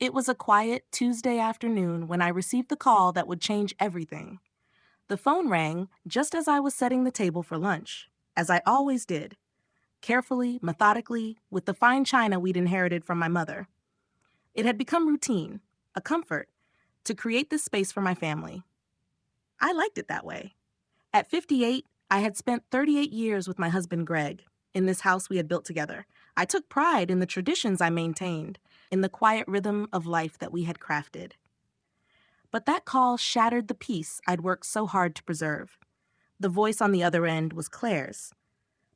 It was a quiet Tuesday afternoon when I received the call that would change everything. The phone rang just as I was setting the table for lunch, as I always did, carefully, methodically, with the fine china we'd inherited from my mother. It had become routine, a comfort, to create this space for my family. I liked it that way. At 58, I had spent 38 years with my husband Greg, in this house we had built together. I took pride in the traditions I maintained, in the quiet rhythm of life that we had crafted. But that call shattered the peace I'd worked so hard to preserve. The voice on the other end was Claire's,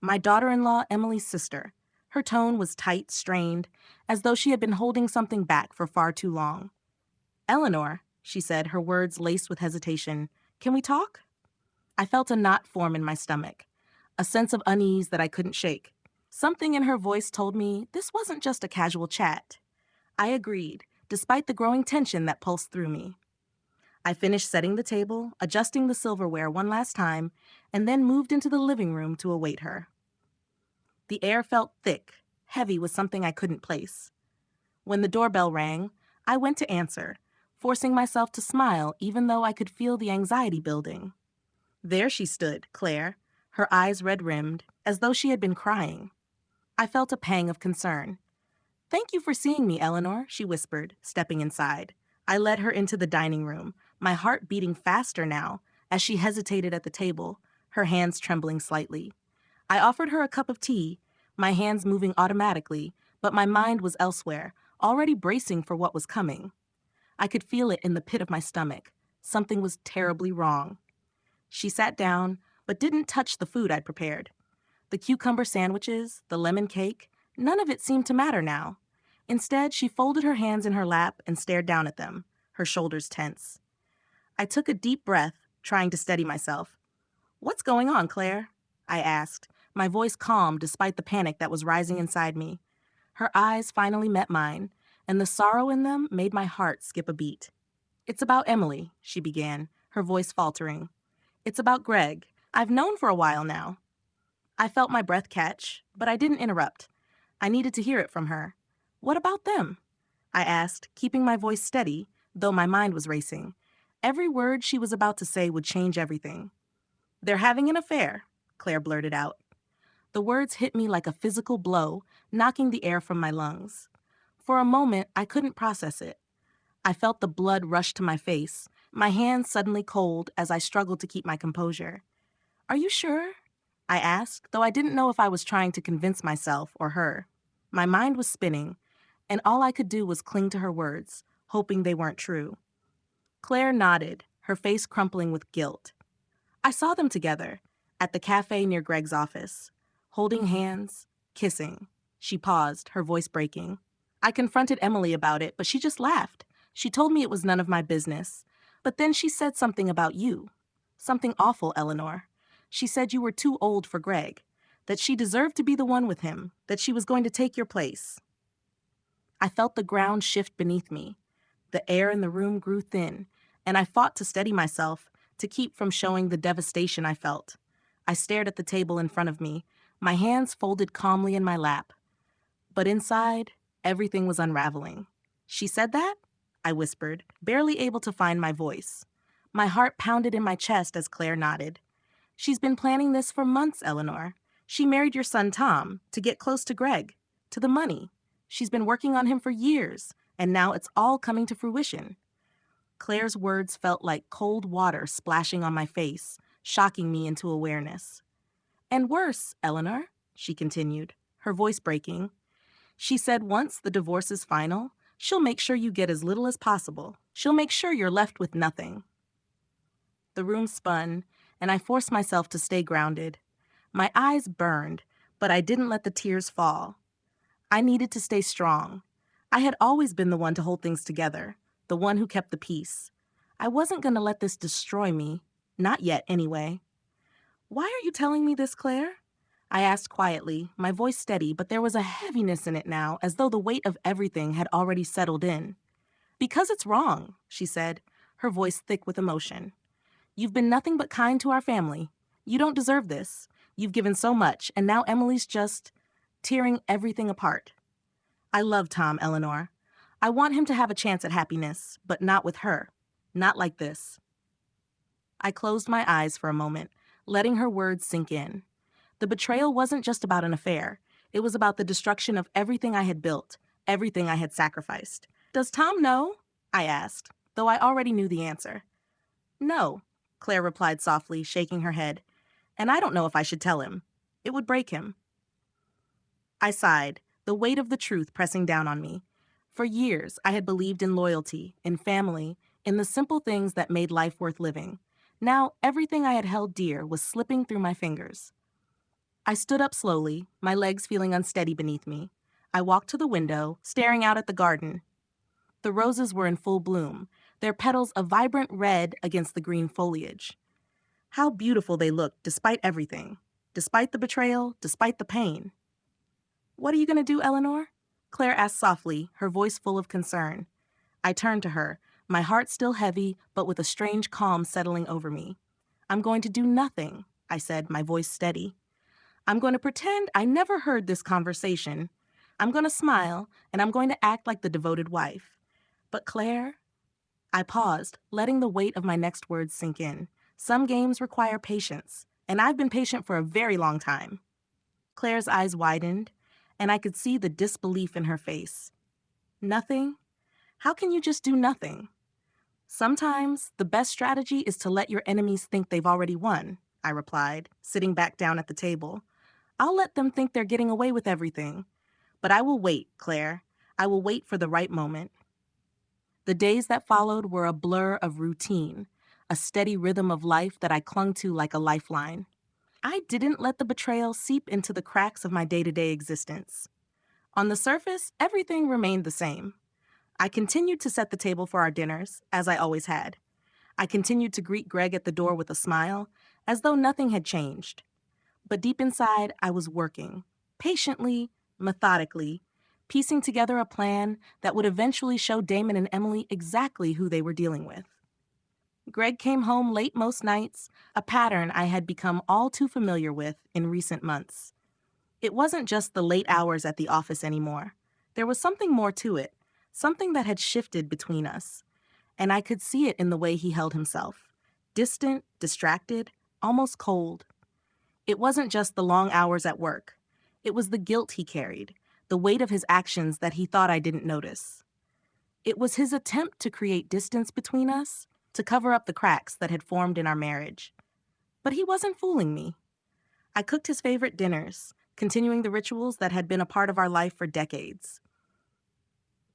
my daughter-in-law Emily's sister. Her tone was tight, strained, as though she had been holding something back for far too long. "Eleanor," she said, her words laced with hesitation, "can we talk?" I felt a knot form in my stomach, a sense of unease that I couldn't shake. Something in her voice told me this wasn't just a casual chat. I agreed, despite the growing tension that pulsed through me. I finished setting the table, adjusting the silverware one last time, and then moved into the living room to await her. The air felt thick, heavy with something I couldn't place. When the doorbell rang, I went to answer, forcing myself to smile even though I could feel the anxiety building. There she stood, Claire, her eyes red-rimmed, as though she had been crying. I felt a pang of concern. "Thank you for seeing me, Eleanor," she whispered, stepping inside. I led her into the dining room, my heart beating faster now, as she hesitated at the table, her hands trembling slightly. I offered her a cup of tea, my hands moving automatically, but my mind was elsewhere, already bracing for what was coming. I could feel it in the pit of my stomach. Something was terribly wrong. She sat down, but didn't touch the food I'd prepared. The cucumber sandwiches, the lemon cake, none of it seemed to matter now. Instead, she folded her hands in her lap and stared down at them, her shoulders tense. I took a deep breath, trying to steady myself. "What's going on, Claire?" I asked, my voice calm despite the panic that was rising inside me. Her eyes finally met mine, and the sorrow in them made my heart skip a beat. "It's about Emily," she began, her voice faltering. "It's about Greg. I've known for a while now." I felt my breath catch, but I didn't interrupt. I needed to hear it from her. "What about them?" I asked, keeping my voice steady, though my mind was racing. Every word she was about to say would change everything. "They're having an affair," Claire blurted out. The words hit me like a physical blow, knocking the air from my lungs. For a moment, I couldn't process it. I felt the blood rush to my face, my hands suddenly cold as I struggled to keep my composure. "Are you sure?" I asked, though I didn't know if I was trying to convince myself or her. My mind was spinning, and all I could do was cling to her words, hoping they weren't true. Claire nodded, her face crumpling with guilt. "I saw them together, at the cafe near Greg's office, holding hands, kissing." She paused, her voice breaking. "I confronted Emily about it, but she just laughed. She told me it was none of my business. But then she said something about you. Something awful, Eleanor. She said you were too old for Greg, that she deserved to be the one with him, that she was going to take your place." I felt the ground shift beneath me. The air in the room grew thin, and I fought to steady myself, to keep from showing the devastation I felt. I stared at the table in front of me, my hands folded calmly in my lap. But inside, everything was unraveling. "She said that?" I whispered, barely able to find my voice. My heart pounded in my chest as Claire nodded. "She's been planning this for months, Eleanor. She married your son Tom to get close to Greg, to the money. She's been working on him for years, and now it's all coming to fruition." Claire's words felt like cold water splashing on my face, shocking me into awareness. "And worse, Eleanor," she continued, her voice breaking. "She said once the divorce is final, she'll make sure you get as little as possible. She'll make sure you're left with nothing." The room spun, and I forced myself to stay grounded. My eyes burned, but I didn't let the tears fall. I needed to stay strong. I had always been the one to hold things together, the one who kept the peace. I wasn't going to let this destroy me. Not yet, anyway. "Why are you telling me this, Claire?" I asked quietly, my voice steady, but there was a heaviness in it now, as though the weight of everything had already settled in. "Because it's wrong," she said, her voice thick with emotion. "You've been nothing but kind to our family. You don't deserve this. You've given so much, and now Emily's just tearing everything apart. I love Tom, Eleanor. I want him to have a chance at happiness, but not with her. Not like this. I closed my eyes for a moment, letting her words sink in. The betrayal wasn't just about an affair. It was about the destruction of everything I had built, everything I had sacrificed. Does Tom know? I asked, though I already knew the answer. No, Claire replied softly, shaking her head. And I don't know if I should tell him. It would break him. I sighed, the weight of the truth pressing down on me. For years, I had believed in loyalty, in family, in the simple things that made life worth living. Now, everything I had held dear was slipping through my fingers. I stood up slowly, my legs feeling unsteady beneath me. I walked to the window, staring out at the garden. The roses were in full bloom, their petals a vibrant red against the green foliage. How beautiful they looked despite everything, despite the betrayal, despite the pain. What are you going to do, Eleanor? Claire asked softly, her voice full of concern. I turned to her, my heart still heavy, but with a strange calm settling over me. I'm going to do nothing, I said, my voice steady. I'm going to pretend I never heard this conversation. I'm going to smile, and I'm going to act like the devoted wife. But Claire? I paused, letting the weight of my next words sink in. Some games require patience, and I've been patient for a very long time. Claire's eyes widened, and I could see the disbelief in her face. Nothing? How can you just do nothing? Sometimes the best strategy is to let your enemies think they've already won, I replied, sitting back down at the table. I'll let them think they're getting away with everything. But I will wait, Claire. I will wait for the right moment. The days that followed were a blur of routine, a steady rhythm of life that I clung to like a lifeline. I didn't let the betrayal seep into the cracks of my day-to-day existence. On the surface, everything remained the same. I continued to set the table for our dinners, as I always had. I continued to greet Greg at the door with a smile, as though nothing had changed. But deep inside, I was working, patiently, methodically, piecing together a plan that would eventually show Damon and Emily exactly who they were dealing with. Greg came home late most nights, a pattern I had become all too familiar with in recent months. It wasn't just the late hours at the office anymore. There was something more to it, something that had shifted between us. And I could see it in the way he held himself. Distant, distracted, almost cold. It wasn't just the long hours at work. It was the guilt he carried, the weight of his actions that he thought I didn't notice. It was his attempt to create distance between us, to cover up the cracks that had formed in our marriage. But he wasn't fooling me. I cooked his favorite dinners, continuing the rituals that had been a part of our life for decades.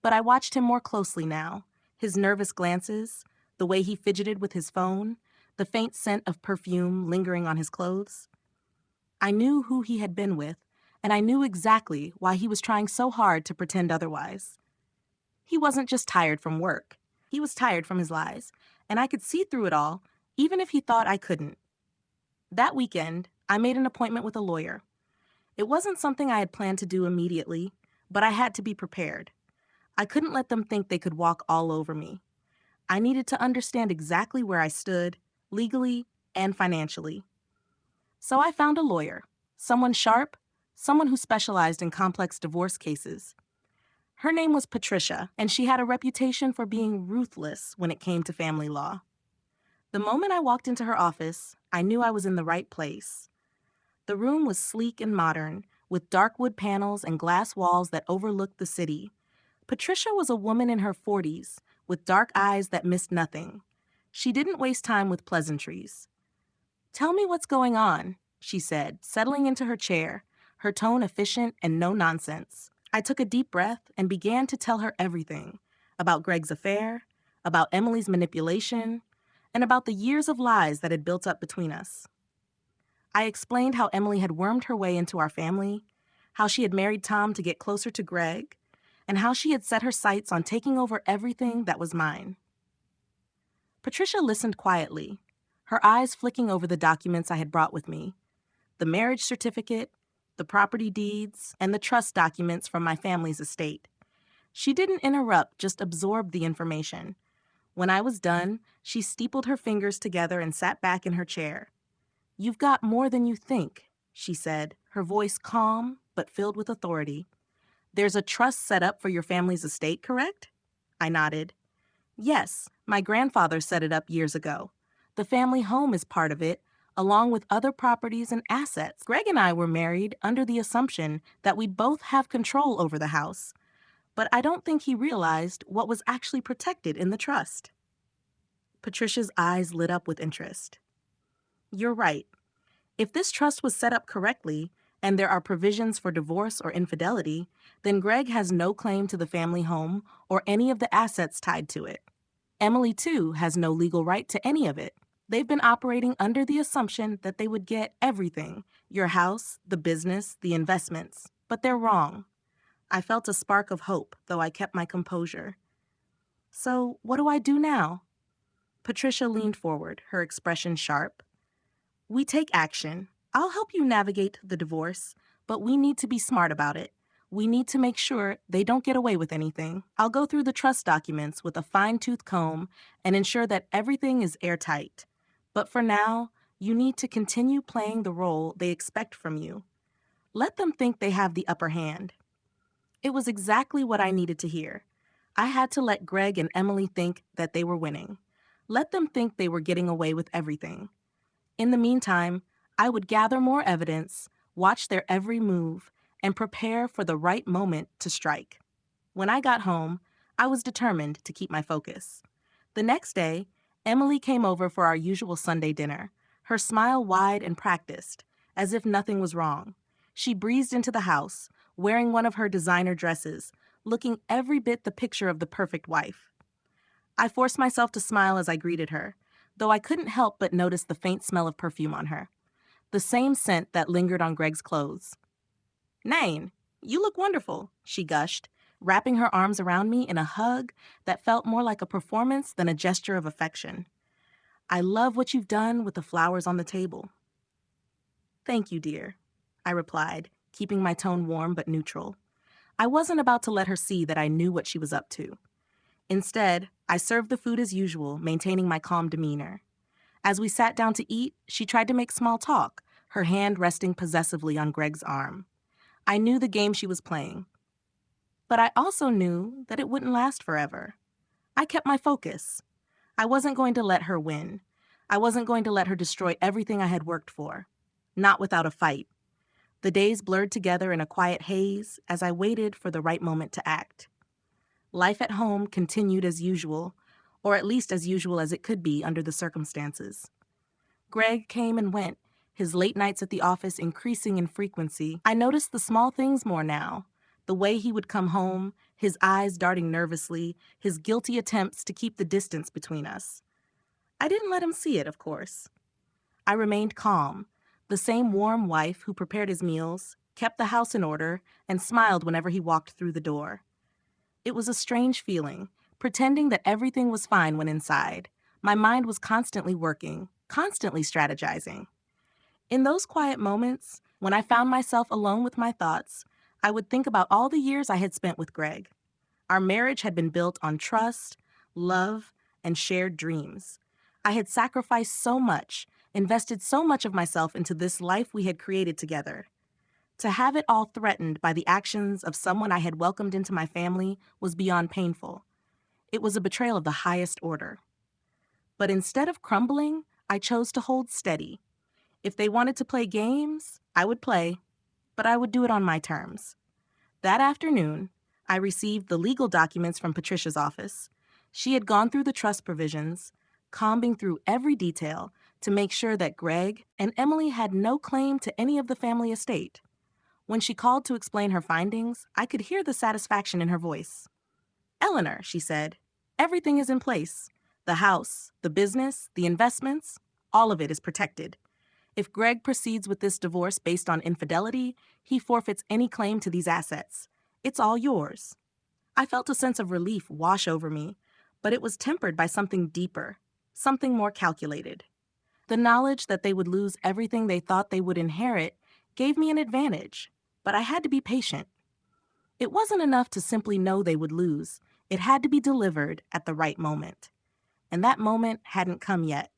But I watched him more closely now, his nervous glances, the way he fidgeted with his phone, the faint scent of perfume lingering on his clothes. I knew who he had been with, and I knew exactly why he was trying so hard to pretend otherwise. He wasn't just tired from work. He was tired from his lies, and I could see through it all, even if he thought I couldn't. That weekend, I made an appointment with a lawyer. It wasn't something I had planned to do immediately, but I had to be prepared. I couldn't let them think they could walk all over me. I needed to understand exactly where I stood, legally and financially. So I found a lawyer, someone sharp, someone who specialized in complex divorce cases. Her name was Patricia, and she had a reputation for being ruthless when it came to family law. The moment I walked into her office, I knew I was in the right place. The room was sleek and modern, with dark wood panels and glass walls that overlooked the city. Patricia was a woman in her 40s, with dark eyes that missed nothing. She didn't waste time with pleasantries. "Tell me what's going on," she said, settling into her chair, her tone efficient and no nonsense. I took a deep breath and began to tell her everything, about Greg's affair, about Emily's manipulation, and about the years of lies that had built up between us. I explained how Emily had wormed her way into our family, how she had married Tom to get closer to Greg, and how she had set her sights on taking over everything that was mine. Patricia listened quietly, her eyes flicking over the documents I had brought with me, the marriage certificate, the property deeds, and the trust documents from my family's estate. She didn't interrupt, just absorbed the information. When I was done, she steepled her fingers together and sat back in her chair. "You've got more than you think," she said, her voice calm but filled with authority. "There's a trust set up for your family's estate, correct?" I nodded. Yes, my grandfather set it up years ago. The family home is part of it, along with other properties and assets. Greg and I were married under the assumption that we'd both have control over the house, but I don't think he realized what was actually protected in the trust. Patricia's eyes lit up with interest. You're right. If this trust was set up correctly, and there are provisions for divorce or infidelity, then Greg has no claim to the family home or any of the assets tied to it. Emily, too, has no legal right to any of it. They've been operating under the assumption that they would get everything, your house, the business, the investments. But they're wrong. I felt a spark of hope, though I kept my composure. So, what do I do now? Patricia leaned forward, her expression sharp. We take action. I'll help you navigate the divorce, but we need to be smart about it. We need to make sure they don't get away with anything. I'll go through the trust documents with a fine-tooth comb and ensure that everything is airtight. But for now, you need to continue playing the role they expect from you. Let them think they have the upper hand. It was exactly what I needed to hear. I had to let Greg and Emily think that they were winning. Let them think they were getting away with everything. In the meantime, I would gather more evidence, watch their every move, and prepare for the right moment to strike. When I got home, I was determined to keep my focus. The next day, Emily came over for our usual Sunday dinner, her smile wide and practiced, as if nothing was wrong. She breezed into the house, wearing one of her designer dresses, looking every bit the picture of the perfect wife. I forced myself to smile as I greeted her, though I couldn't help but notice the faint smell of perfume on her, the same scent that lingered on Greg's clothes. Nain, you look wonderful, she gushed, wrapping her arms around me in a hug that felt more like a performance than a gesture of affection. I love what you've done with the flowers on the table. Thank you, dear, I replied, keeping my tone warm but neutral. I wasn't about to let her see that I knew what she was up to. Instead, I served the food as usual, maintaining my calm demeanor. As we sat down to eat, she tried to make small talk, her hand resting possessively on Greg's arm. I knew the game she was playing. But I also knew that it wouldn't last forever. I kept my focus. I wasn't going to let her win. I wasn't going to let her destroy everything I had worked for. Not without a fight. The days blurred together in a quiet haze as I waited for the right moment to act. Life at home continued as usual, or at least as usual as it could be under the circumstances. Greg came and went, his late nights at the office increasing in frequency. I noticed the small things more now. The way he would come home, his eyes darting nervously, his guilty attempts to keep the distance between us. I didn't let him see it, of course. I remained calm, the same warm wife who prepared his meals, kept the house in order, and smiled whenever he walked through the door. It was a strange feeling, pretending that everything was fine when inside. My mind was constantly working, constantly strategizing. In those quiet moments, when I found myself alone with my thoughts, I would think about all the years I had spent with Greg. Our marriage had been built on trust, love, and shared dreams. I had sacrificed so much, invested so much of myself into this life we had created together. To have it all threatened by the actions of someone I had welcomed into my family was beyond painful. It was a betrayal of the highest order. But instead of crumbling, I chose to hold steady. If they wanted to play games, I would play, but I would do it on my terms. That afternoon, I received the legal documents from Patricia's office. She had gone through the trust provisions, combing through every detail to make sure that Greg and Emily had no claim to any of the family estate. When she called to explain her findings, I could hear the satisfaction in her voice. Eleanor, she said, everything is in place. The house, the business, the investments, all of it is protected. If Greg proceeds with this divorce based on infidelity, he forfeits any claim to these assets. It's all yours. I felt a sense of relief wash over me, but it was tempered by something deeper, something more calculated. The knowledge that they would lose everything they thought they would inherit gave me an advantage, but I had to be patient. It wasn't enough to simply know they would lose. It had to be delivered at the right moment. And that moment hadn't come yet.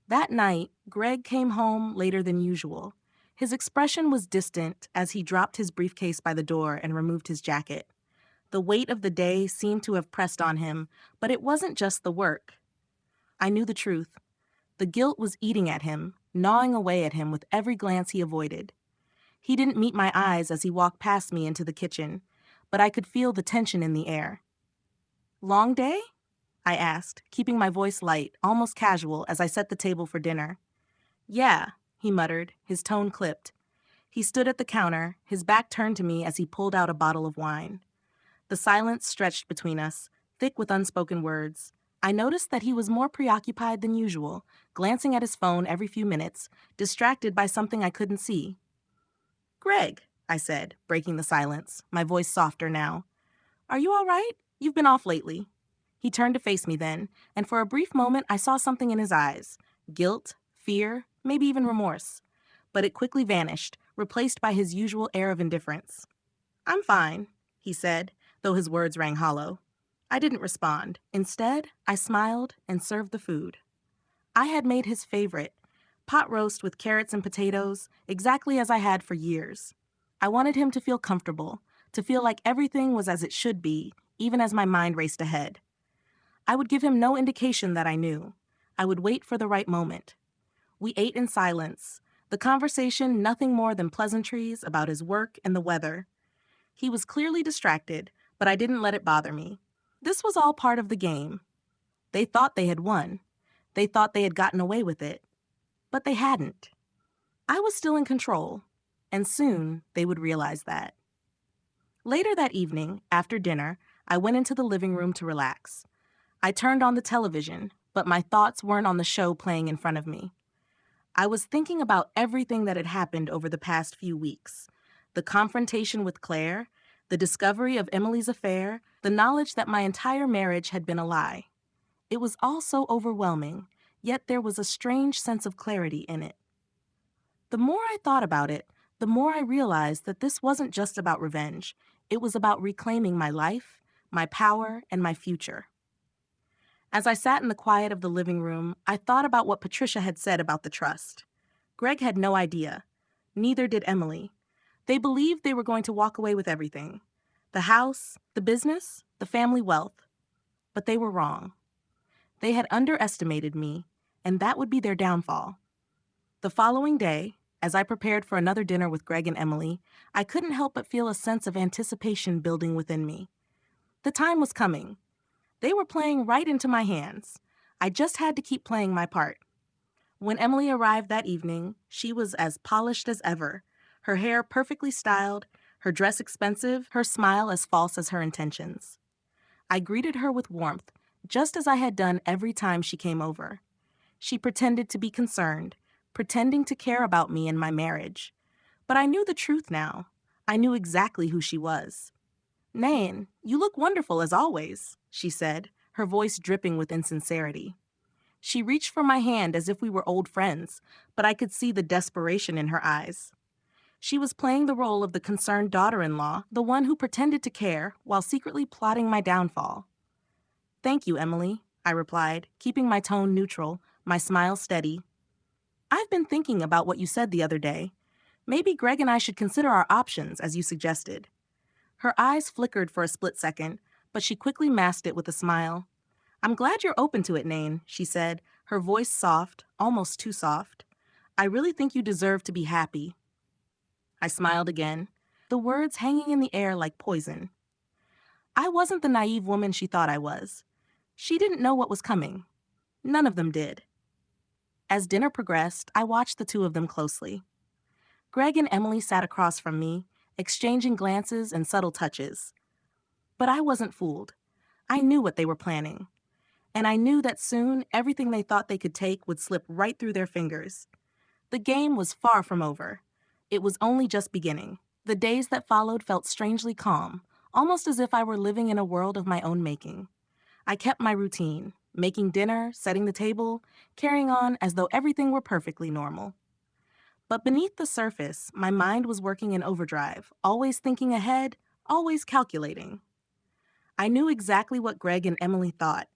That night, Greg came home later than usual. His expression was distant as he dropped his briefcase by the door and removed his jacket. The weight of the day seemed to have pressed on him, but it wasn't just the work. I knew the truth. The guilt was eating at him, gnawing away at him with every glance he avoided. He didn't meet my eyes as he walked past me into the kitchen, but I could feel the tension in the air. "Long day?" I asked, keeping my voice light, almost casual, as I set the table for dinner. "Yeah," he muttered, his tone clipped. He stood at the counter, his back turned to me as he pulled out a bottle of wine. The silence stretched between us, thick with unspoken words. I noticed that he was more preoccupied than usual, glancing at his phone every few minutes, distracted by something I couldn't see. "Greg," I said, breaking the silence, my voice softer now. "Are you all right? You've been off lately." He turned to face me then, and for a brief moment I saw something in his eyes. Guilt, fear, maybe even remorse. But it quickly vanished, replaced by his usual air of indifference. "I'm fine," he said, though his words rang hollow. I didn't respond. Instead, I smiled and served the food. I had made his favorite, pot roast with carrots and potatoes, exactly as I had for years. I wanted him to feel comfortable, to feel like everything was as it should be, even as my mind raced ahead. I would give him no indication that I knew. I would wait for the right moment. We ate in silence, the conversation nothing more than pleasantries about his work and the weather. He was clearly distracted, but I didn't let it bother me. This was all part of the game. They thought they had won. They thought they had gotten away with it. But they hadn't. I was still in control, and soon they would realize that. Later that evening, after dinner, I went into the living room to relax. I turned on the television, but my thoughts weren't on the show playing in front of me. I was thinking about everything that had happened over the past few weeks. The confrontation with Claire, the discovery of Emily's affair, the knowledge that my entire marriage had been a lie. It was all so overwhelming, yet there was a strange sense of clarity in it. The more I thought about it, the more I realized that this wasn't just about revenge. It was about reclaiming my life, my power, and my future. As I sat in the quiet of the living room, I thought about what Patricia had said about the trust. Greg had no idea. Neither did Emily. They believed they were going to walk away with everything. The house, the business, the family wealth. But they were wrong. They had underestimated me, and that would be their downfall. The following day, as I prepared for another dinner with Greg and Emily, I couldn't help but feel a sense of anticipation building within me. The time was coming. They were playing right into my hands. I just had to keep playing my part. When Emily arrived that evening, she was as polished as ever, her hair perfectly styled, her dress expensive, her smile as false as her intentions. I greeted her with warmth, just as I had done every time she came over. She pretended to be concerned, pretending to care about me and my marriage. But I knew the truth now. I knew exactly who she was. "Nain, you look wonderful as always," she said, her voice dripping with insincerity. She reached for my hand as if we were old friends, but I could see the desperation in her eyes. She was playing the role of the concerned daughter-in-law, the one who pretended to care while secretly plotting my downfall. "Thank you, Emily," I replied, keeping my tone neutral, my smile steady. "I've been thinking about what you said the other day. Maybe Greg and I should consider our options, as you suggested." Her eyes flickered for a split second, but she quickly masked it with a smile. "I'm glad you're open to it, Nain," she said, her voice soft, almost too soft. "I really think you deserve to be happy." I smiled again, the words hanging in the air like poison. I wasn't the naive woman she thought I was. She didn't know what was coming. None of them did. As dinner progressed, I watched the two of them closely. Greg and Emily sat across from me, exchanging glances and subtle touches. But I wasn't fooled. I knew what they were planning. And I knew that soon everything they thought they could take would slip right through their fingers. The game was far from over. It was only just beginning. The days that followed felt strangely calm, almost as if I were living in a world of my own making. I kept my routine, making dinner, setting the table, carrying on as though everything were perfectly normal. But beneath the surface, my mind was working in overdrive, always thinking ahead, always calculating. I knew exactly what Greg and Emily thought,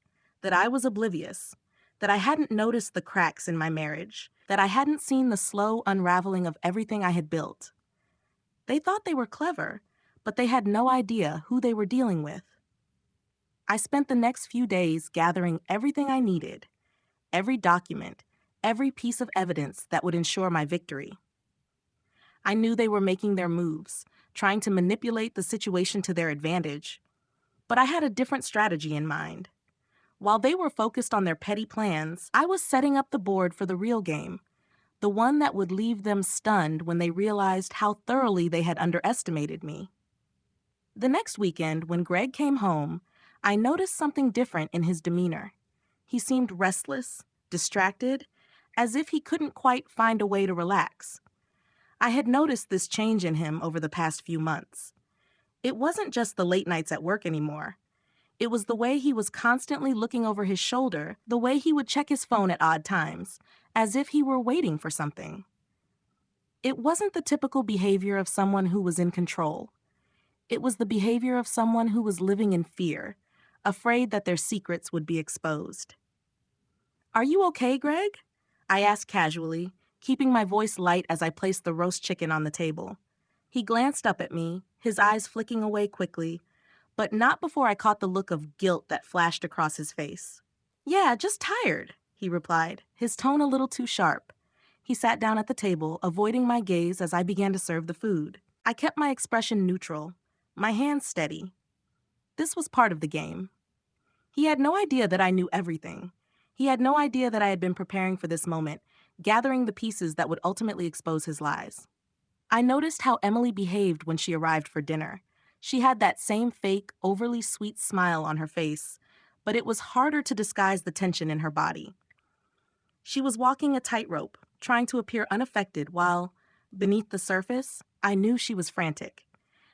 that I was oblivious, that I hadn't noticed the cracks in my marriage, that I hadn't seen the slow unraveling of everything I had built. They thought they were clever, but they had no idea who they were dealing with. I spent the next few days gathering everything I needed, every document, every piece of evidence that would ensure my victory. I knew they were making their moves, trying to manipulate the situation to their advantage, but I had a different strategy in mind. While they were focused on their petty plans, I was setting up the board for the real game, the one that would leave them stunned when they realized how thoroughly they had underestimated me. The next weekend, when Greg came home, I noticed something different in his demeanor. He seemed restless, distracted, as if he couldn't quite find a way to relax. I had noticed this change in him over the past few months. It wasn't just the late nights at work anymore. It was the way he was constantly looking over his shoulder, the way he would check his phone at odd times, as if he were waiting for something. It wasn't the typical behavior of someone who was in control. It was the behavior of someone who was living in fear, afraid that their secrets would be exposed. "Are you okay, Greg?" I asked casually, keeping my voice light as I placed the roast chicken on the table. He glanced up at me, his eyes flicking away quickly, but not before I caught the look of guilt that flashed across his face. "Yeah, just tired," he replied, his tone a little too sharp. He sat down at the table, avoiding my gaze as I began to serve the food. I kept my expression neutral, my hands steady. This was part of the game. He had no idea that I knew everything. He had no idea that I had been preparing for this moment, gathering the pieces that would ultimately expose his lies. I noticed how Emily behaved when she arrived for dinner. She had that same fake, overly sweet smile on her face, but it was harder to disguise the tension in her body. She was walking a tightrope, trying to appear unaffected while, beneath the surface, I knew she was frantic.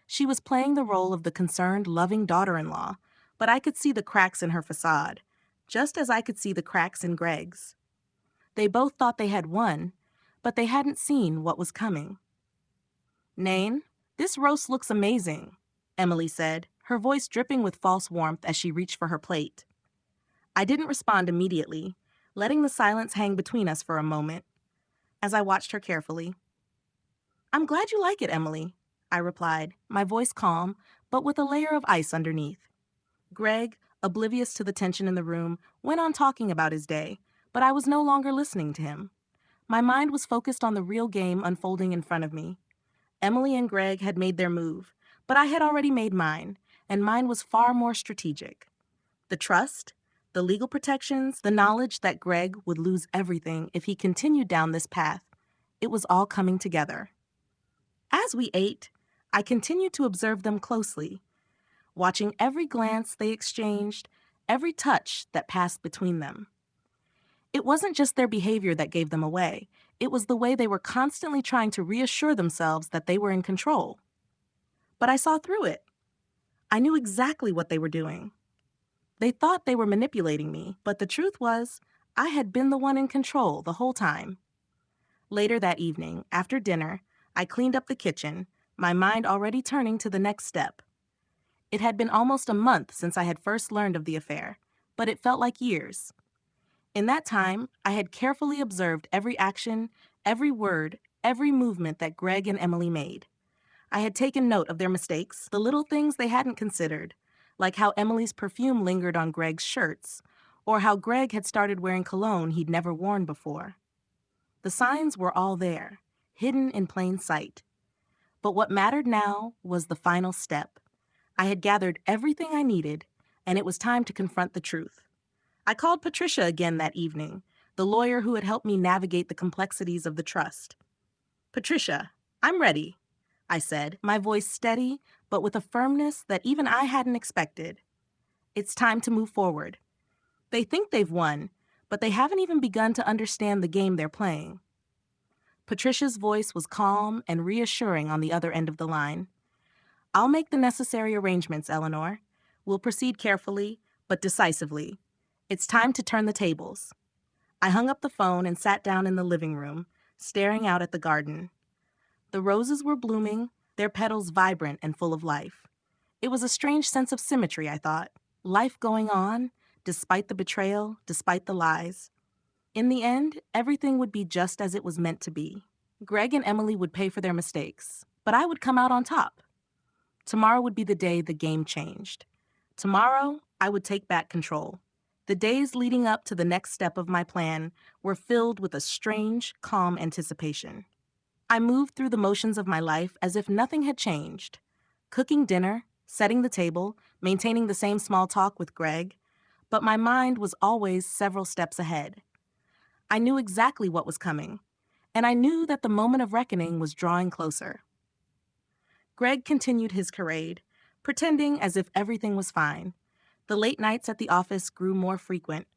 She was playing the role of the concerned, loving daughter-in-law, but I could see the cracks in her facade, just as I could see the cracks in Greg's. They both thought they had won, but they hadn't seen what was coming. "Nain, this roast looks amazing," Emily said, her voice dripping with false warmth as she reached for her plate. I didn't respond immediately, letting the silence hang between us for a moment, as I watched her carefully. "I'm glad you like it, Emily," I replied, my voice calm, but with a layer of ice underneath. Greg, oblivious to the tension in the room, went on talking about his day, but I was no longer listening to him. My mind was focused on the real game unfolding in front of me. Emily and Greg had made their move, but I had already made mine, and mine was far more strategic. The trust, the legal protections, the knowledge that Greg would lose everything if he continued down this path. It was all coming together. As we ate, I continued to observe them closely, watching every glance they exchanged, every touch that passed between them. It wasn't just their behavior that gave them away. It was the way they were constantly trying to reassure themselves that they were in control. But I saw through it. I knew exactly what they were doing. They thought they were manipulating me, but the truth was, I had been the one in control the whole time. Later that evening, after dinner, I cleaned up the kitchen, my mind already turning to the next step. It had been almost a month since I had first learned of the affair, but it felt like years. In that time, I had carefully observed every action, every word, every movement that Greg and Emily made. I had taken note of their mistakes, the little things they hadn't considered, like how Emily's perfume lingered on Greg's shirts, or how Greg had started wearing cologne he'd never worn before. The signs were all there, hidden in plain sight. But what mattered now was the final step. I had gathered everything I needed, and it was time to confront the truth. I called Patricia again that evening, the lawyer who had helped me navigate the complexities of the trust. "Patricia, I'm ready," I said, my voice steady, but with a firmness that even I hadn't expected. "It's time to move forward. They think they've won, but they haven't even begun to understand the game they're playing." Patricia's voice was calm and reassuring on the other end of the line. "I'll make the necessary arrangements, Eleanor. We'll proceed carefully, but decisively. It's time to turn the tables." I hung up the phone and sat down in the living room, staring out at the garden. The roses were blooming, their petals vibrant and full of life. It was a strange sense of symmetry, I thought. Life going on, despite the betrayal, despite the lies. In the end, everything would be just as it was meant to be. Greg and Emily would pay for their mistakes, but I would come out on top. Tomorrow would be the day the game changed. Tomorrow, I would take back control. The days leading up to the next step of my plan were filled with a strange, calm anticipation. I moved through the motions of my life as if nothing had changed. Cooking dinner, setting the table, maintaining the same small talk with Greg, but my mind was always several steps ahead. I knew exactly what was coming, and I knew that the moment of reckoning was drawing closer. Greg continued his charade, pretending as if everything was fine. The late nights at the office grew more frequent,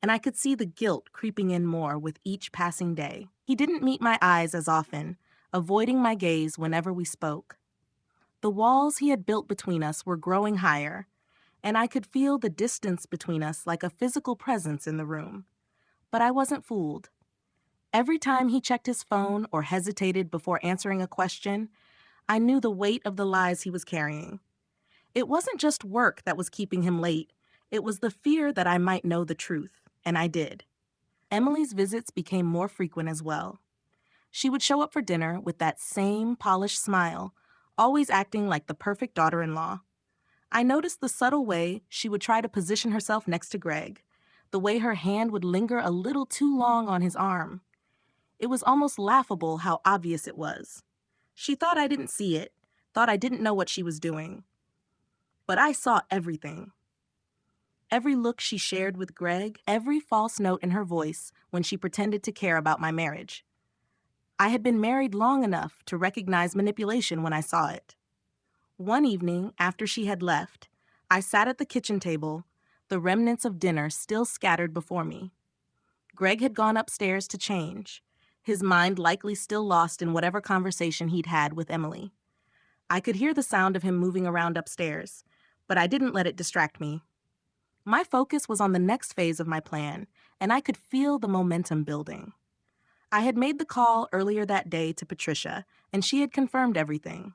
and I could see the guilt creeping in more with each passing day. He didn't meet my eyes as often, avoiding my gaze whenever we spoke. The walls he had built between us were growing higher, and I could feel the distance between us like a physical presence in the room. But I wasn't fooled. Every time he checked his phone or hesitated before answering a question, I knew the weight of the lies he was carrying. It wasn't just work that was keeping him late. It was the fear that I might know the truth, and I did. Emily's visits became more frequent as well. She would show up for dinner with that same polished smile, always acting like the perfect daughter-in-law. I noticed the subtle way she would try to position herself next to Greg, the way her hand would linger a little too long on his arm. It was almost laughable how obvious it was. She thought I didn't see it, thought I didn't know what she was doing. But I saw everything. Every look she shared with Greg, every false note in her voice when she pretended to care about my marriage. I had been married long enough to recognize manipulation when I saw it. One evening, after she had left, I sat at the kitchen table, the remnants of dinner still scattered before me. Greg had gone upstairs to change, his mind likely still lost in whatever conversation he'd had with Emily. I could hear the sound of him moving around upstairs, but I didn't let it distract me. My focus was on the next phase of my plan, and I could feel the momentum building. I had made the call earlier that day to Patricia, and she had confirmed everything.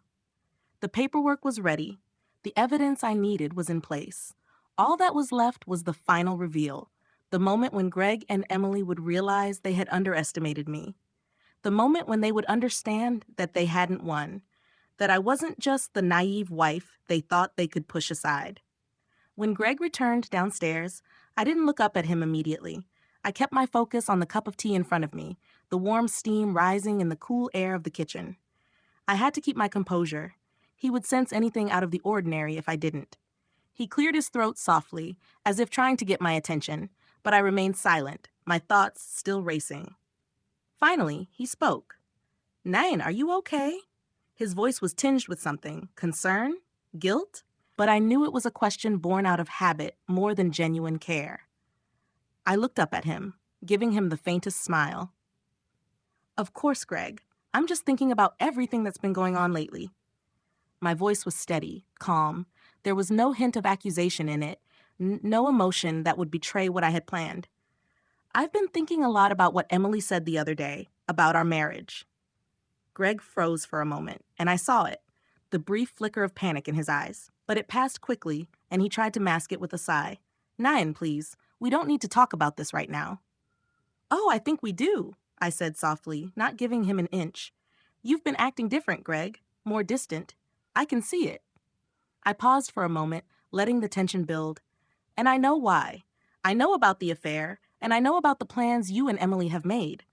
The paperwork was ready. The evidence I needed was in place. All that was left was the final reveal, the moment when Greg and Emily would realize they had underestimated me, the moment when they would understand that they hadn't won, that I wasn't just the naive wife they thought they could push aside. When Greg returned downstairs, I didn't look up at him immediately. I kept my focus on the cup of tea in front of me, the warm steam rising in the cool air of the kitchen. I had to keep my composure. He would sense anything out of the ordinary if I didn't. He cleared his throat softly, as if trying to get my attention, but I remained silent, my thoughts still racing. Finally, he spoke. "Nain, are you okay?" His voice was tinged with something, concern, guilt, but I knew it was a question born out of habit more than genuine care. I looked up at him, giving him the faintest smile. "Of course, Greg. I'm just thinking about everything that's been going on lately." My voice was steady, calm. There was no hint of accusation in it, no emotion that would betray what I had planned. "I've been thinking a lot about what Emily said the other day, about our marriage." Greg froze for a moment, and I saw it, the brief flicker of panic in his eyes. But it passed quickly, and he tried to mask it with a sigh. "Nain, please. We don't need to talk about this right now." "Oh, I think we do," I said softly, not giving him an inch. "You've been acting different, Greg, more distant. I can see it." I paused for a moment, letting the tension build. "And I know why. I know about the affair, and I know about the plans you and Emily have made.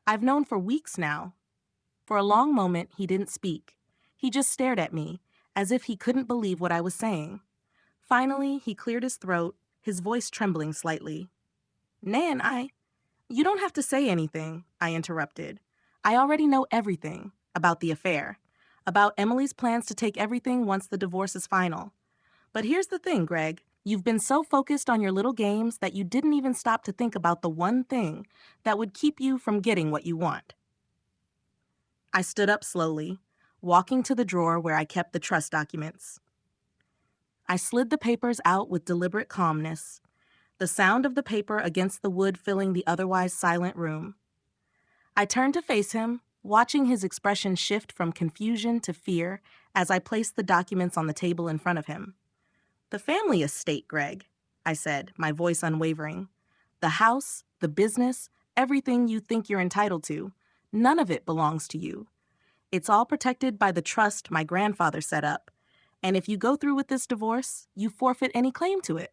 I've known for weeks now." For a long moment, he didn't speak. He just stared at me, as if he couldn't believe what I was saying. Finally, he cleared his throat, his voice trembling slightly. "Nan, You don't have to say anything," I interrupted. "I already know everything about the affair, about Emily's plans to take everything once the divorce is final. But here's the thing, Greg. You've been so focused on your little games that you didn't even stop to think about the one thing that would keep you from getting what you want." I stood up slowly, walking to the drawer where I kept the trust documents. I slid the papers out with deliberate calmness, the sound of the paper against the wood filling the otherwise silent room. I turned to face him, watching his expression shift from confusion to fear as I placed the documents on the table in front of him. "The family estate, Greg," I said, my voice unwavering. "The house, the business, everything you think you're entitled to, none of it belongs to you. It's all protected by the trust my grandfather set up, And if you go through with this divorce, you forfeit any claim to it.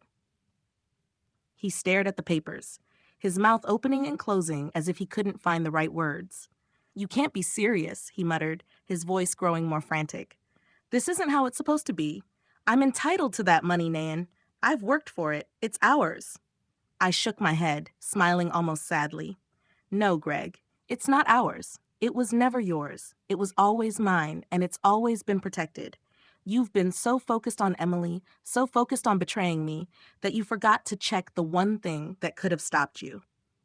He stared at the papers, his mouth opening and closing as if he couldn't find the right words. You can't be serious, he muttered, his voice growing more frantic. This isn't how it's supposed to be. I'm entitled to that money, Nan. I've worked for it. It's ours. I shook my head, smiling almost sadly. No, Greg, it's not ours. It was never yours. It was always mine, and it's always been protected. You've been so focused on Emily, so focused on betraying me, that you forgot to check the one thing that could have stopped you.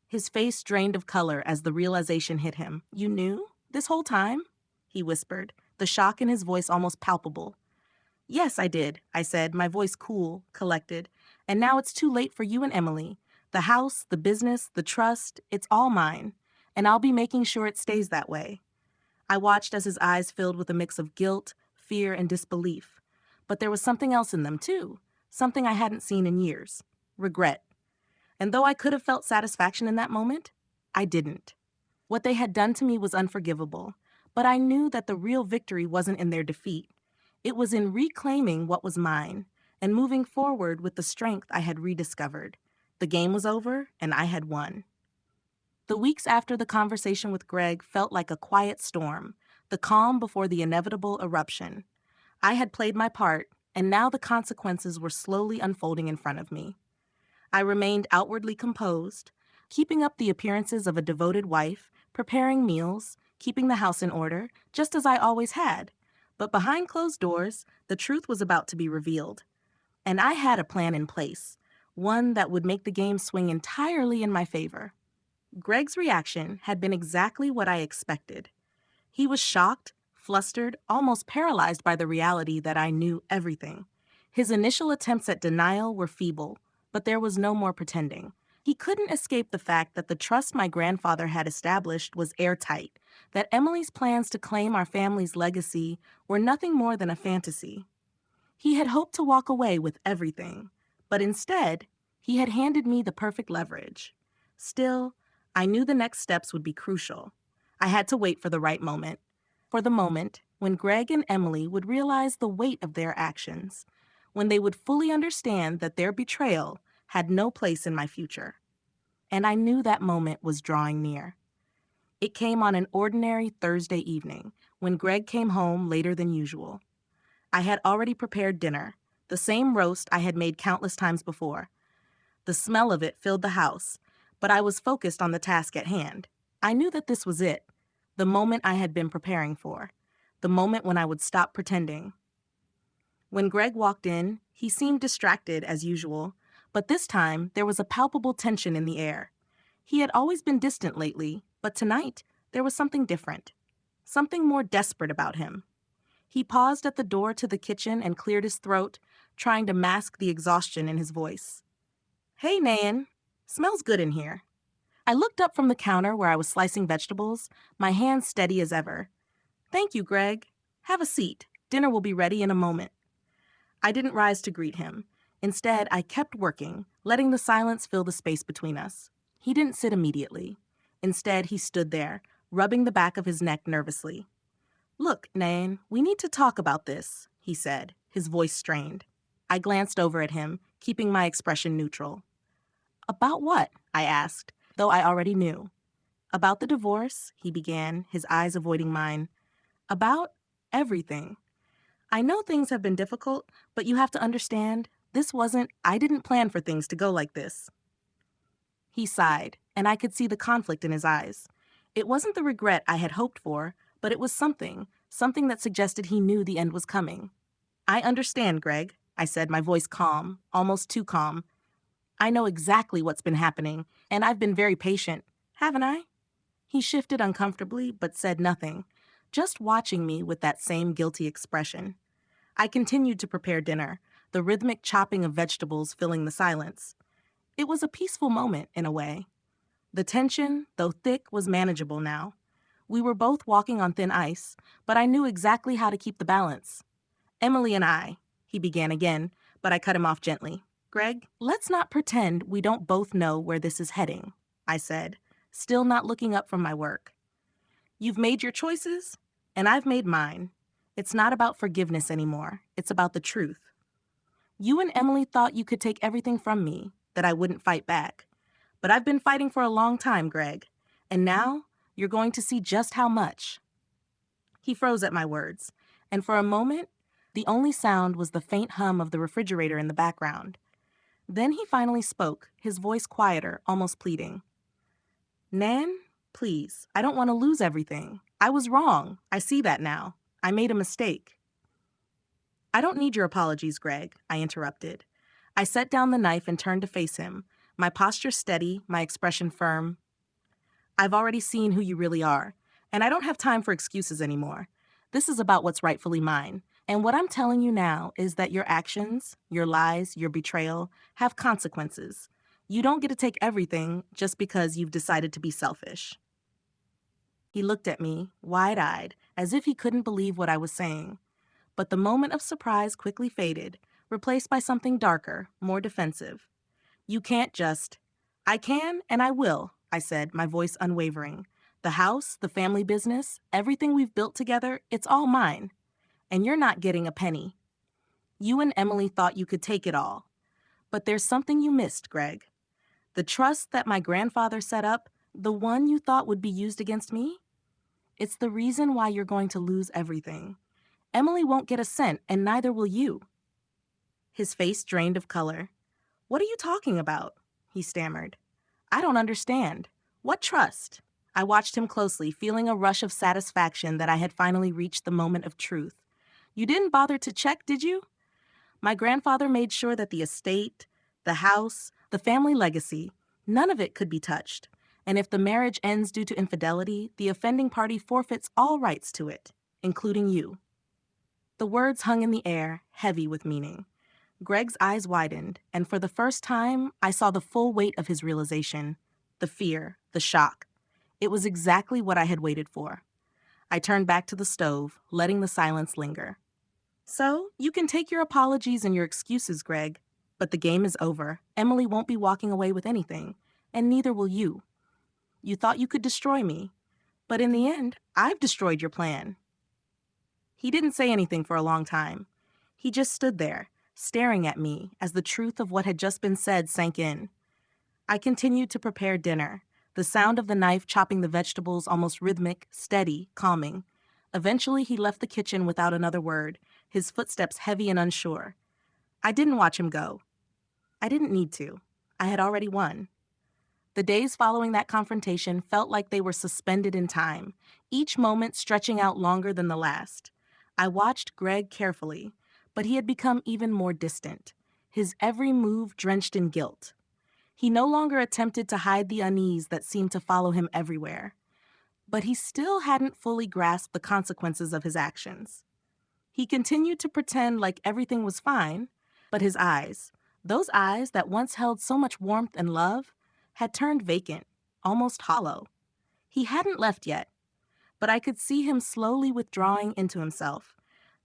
His face drained of color as the realization hit him. You knew? This whole time? He whispered, the shock in his voice almost palpable. Yes, I did, I said, my voice cool, collected. And now it's too late for you and Emily. The house, the business, the trust, it's all mine. And I'll be making sure it stays that way. I watched as his eyes filled with a mix of guilt, fear, and disbelief. But there was something else in them, too. Something I hadn't seen in years. Regret. And though I could have felt satisfaction in that moment, I didn't. What they had done to me was unforgivable. But I knew that the real victory wasn't in their defeat. It was in reclaiming what was mine and moving forward with the strength I had rediscovered. The game was over, and I had won. The weeks after the conversation with Greg felt like a quiet storm, the calm before the inevitable eruption. I had played my part, and now the consequences were slowly unfolding in front of me. I remained outwardly composed, keeping up the appearances of a devoted wife, preparing meals, keeping the house in order, just as I always had. But behind closed doors, the truth was about to be revealed. And I had a plan in place, one that would make the game swing entirely in my favor. Greg's reaction had been exactly what I expected. He was shocked, flustered, almost paralyzed by the reality that I knew everything. His initial attempts at denial were feeble, but there was no more pretending. He couldn't escape the fact that the trust my grandfather had established was airtight, that Emily's plans to claim our family's legacy were nothing more than a fantasy. He had hoped to walk away with everything, but instead, he had handed me the perfect leverage. Still, I knew the next steps would be crucial. I had to wait for the right moment. For the moment when Greg and Emily would realize the weight of their actions, when they would fully understand that their betrayal had no place in my future. And I knew that moment was drawing near. It came on an ordinary Thursday evening, when Greg came home later than usual. I had already prepared dinner, the same roast I had made countless times before. The smell of it filled the house, but I was focused on the task at hand. I knew that this was it, the moment I had been preparing for, the moment when I would stop pretending. When Greg walked in, he seemed distracted as usual, but this time there was a palpable tension in the air. He had always been distant lately, but tonight there was something different, something more desperate about him. He paused at the door to the kitchen and cleared his throat, trying to mask the exhaustion in his voice. Hey, Nan. Smells good in here. I looked up from the counter where I was slicing vegetables, my hands steady as ever. Thank you, Greg. Have a seat. Dinner will be ready in a moment. I didn't rise to greet him. Instead, I kept working, letting the silence fill the space between us. He didn't sit immediately. Instead, he stood there, rubbing the back of his neck nervously. Look, Nan, we need to talk about this, he said, his voice strained. I glanced over at him, keeping my expression neutral. About what? I asked, though I already knew. About the divorce, he began, his eyes avoiding mine. About everything. I know things have been difficult, but you have to understand, I didn't plan for things to go like this. He sighed, and I could see the conflict in his eyes. It wasn't the regret I had hoped for, but it was something that suggested he knew the end was coming. I understand, Greg, I said, my voice calm, almost too calm. I know exactly what's been happening, and I've been very patient, haven't I? He shifted uncomfortably, but said nothing, just watching me with that same guilty expression. I continued to prepare dinner, the rhythmic chopping of vegetables filling the silence. It was a peaceful moment, in a way. The tension, though thick, was manageable now. We were both walking on thin ice, but I knew exactly how to keep the balance. Emily and I, he began again, but I cut him off gently. Greg, let's not pretend we don't both know where this is heading, I said, still not looking up from my work. You've made your choices, and I've made mine. It's not about forgiveness anymore. It's about the truth. You and Emily thought you could take everything from me, that I wouldn't fight back. But I've been fighting for a long time, Greg. And now you're going to see just how much. He froze at my words, and for a moment, the only sound was the faint hum of the refrigerator in the background. Then he finally spoke, his voice quieter, almost pleading. Nan, please, I don't want to lose everything. I was wrong. I see that now. I made a mistake. I don't need your apologies, Greg, I interrupted. I set down the knife and turned to face him, my posture steady, my expression firm. I've already seen who you really are, and I don't have time for excuses anymore. This is about what's rightfully mine, and what I'm telling you now is that your actions, your lies, your betrayal have consequences. You don't get to take everything just because you've decided to be selfish. He looked at me, wide-eyed, as if he couldn't believe what I was saying. But the moment of surprise quickly faded, replaced by something darker, more defensive. You can't just... I can and I will, I said, my voice unwavering. The house, the family business, everything we've built together, it's all mine. And you're not getting a penny. You and Emily thought you could take it all. But there's something you missed, Greg. The trust that my grandfather set up, the one you thought would be used against me? It's the reason why you're going to lose everything. Emily won't get a cent, and neither will you. His face drained of color. What are you talking about? He stammered. I don't understand. What trust? I watched him closely, feeling a rush of satisfaction that I had finally reached the moment of truth. You didn't bother to check, did you? My grandfather made sure that the estate, the house, the family legacy, none of it could be touched. And if the marriage ends due to infidelity, the offending party forfeits all rights to it, including you. The words hung in the air, heavy with meaning. Greg's eyes widened, and for the first time, I saw the full weight of his realization, the fear, the shock. It was exactly what I had waited for. I turned back to the stove, letting the silence linger. So, you can take your apologies and your excuses, Greg, but the game is over. Emily won't be walking away with anything, and neither will you. You thought you could destroy me, but in the end, I've destroyed your plan. He didn't say anything for a long time. He just stood there, staring at me as the truth of what had just been said sank in. I continued to prepare dinner, the sound of the knife chopping the vegetables almost rhythmic, steady, calming. Eventually, he left the kitchen without another word, his footsteps heavy and unsure. I didn't watch him go. I didn't need to. I had already won. The days following that confrontation felt like they were suspended in time, each moment stretching out longer than the last. I watched Greg carefully, but he had become even more distant, his every move drenched in guilt. He no longer attempted to hide the unease that seemed to follow him everywhere. But he still hadn't fully grasped the consequences of his actions. He continued to pretend like everything was fine, but his eyes, those eyes that once held so much warmth and love, had turned vacant, almost hollow. He hadn't left yet, but I could see him slowly withdrawing into himself,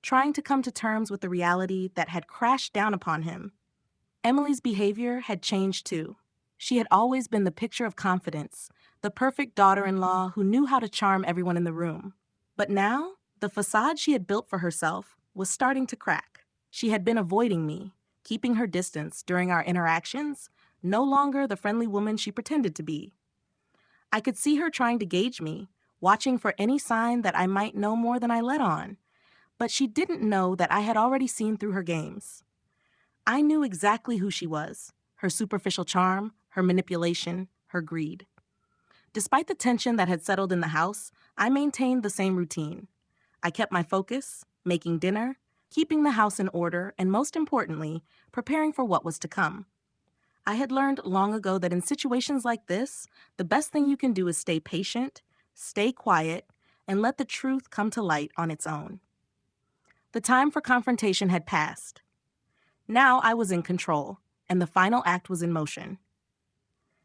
trying to come to terms with the reality that had crashed down upon him. Emily's behavior had changed too. She had always been the picture of confidence, the perfect daughter-in-law who knew how to charm everyone in the room. But now, the facade she had built for herself was starting to crack. She had been avoiding me, keeping her distance during our interactions, no longer the friendly woman she pretended to be. I could see her trying to gauge me, watching for any sign that I might know more than I let on. But she didn't know that I had already seen through her games. I knew exactly who she was, her superficial charm, her manipulation, her greed. Despite the tension that had settled in the house, I maintained the same routine. I kept my focus, making dinner, keeping the house in order, and most importantly, preparing for what was to come. I had learned long ago that in situations like this, the best thing you can do is stay patient, stay quiet, and let the truth come to light on its own. The time for confrontation had passed. Now I was in control, and the final act was in motion.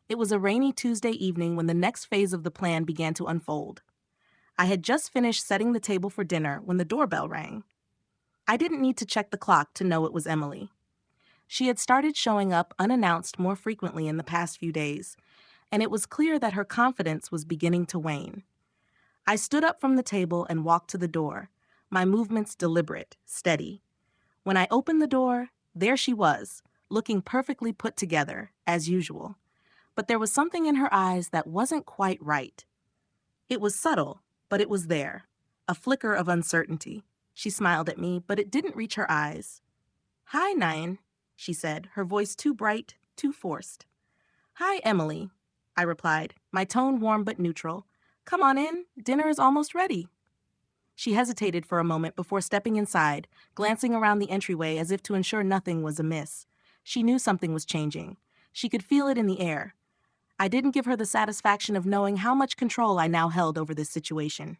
It was a rainy Tuesday evening when the next phase of the plan began to unfold. I had just finished setting the table for dinner when the doorbell rang. I didn't need to check the clock to know it was Emily. She had started showing up unannounced more frequently in the past few days, and it was clear that her confidence was beginning to wane. I stood up from the table and walked to the door, my movements deliberate, steady. When I opened the door, there she was, looking perfectly put together, as usual. But there was something in her eyes that wasn't quite right. It was subtle, but it was there. A flicker of uncertainty. She smiled at me, but it didn't reach her eyes. "Hi, Nain," she said, her voice too bright, too forced. "Hi, Emily," I replied, my tone warm but neutral. "Come on in, dinner is almost ready." She hesitated for a moment before stepping inside, glancing around the entryway as if to ensure nothing was amiss. She knew something was changing. She could feel it in the air. I didn't give her the satisfaction of knowing how much control I now held over this situation.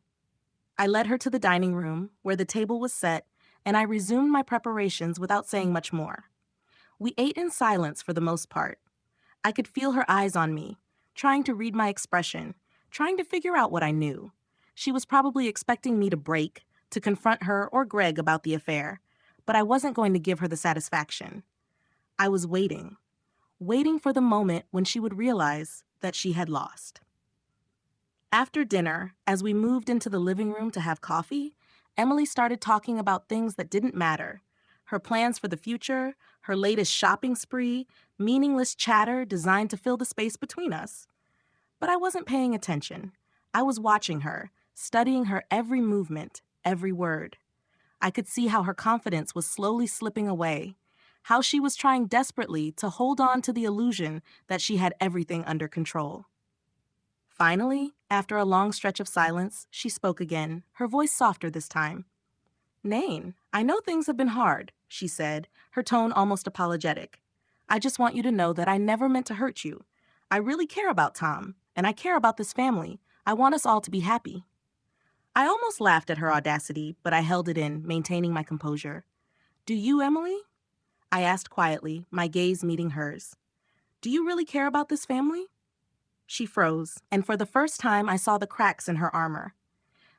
I led her to the dining room, where the table was set, and I resumed my preparations without saying much more. We ate in silence for the most part. I could feel her eyes on me, trying to read my expression, trying to figure out what I knew. She was probably expecting me to break, to confront her or Greg about the affair, but I wasn't going to give her the satisfaction. I was waiting for the moment when she would realize that she had lost. After dinner, as we moved into the living room to have coffee, Emily started talking about things that didn't matter. Her plans for the future, her latest shopping spree, meaningless chatter designed to fill the space between us. But I wasn't paying attention. I was watching her, studying her every movement, every word. I could see how her confidence was slowly slipping away, how she was trying desperately to hold on to the illusion that she had everything under control. Finally, after a long stretch of silence, she spoke again, her voice softer this time. "Nain, I know things have been hard," she said, her tone almost apologetic. "I just want you to know that I never meant to hurt you. I really care about Tom, and I care about this family. I want us all to be happy." I almost laughed at her audacity, but I held it in, maintaining my composure. "Do you, Emily?" I asked quietly, my gaze meeting hers. "Do you really care about this family?" She froze, and for the first time I saw the cracks in her armor.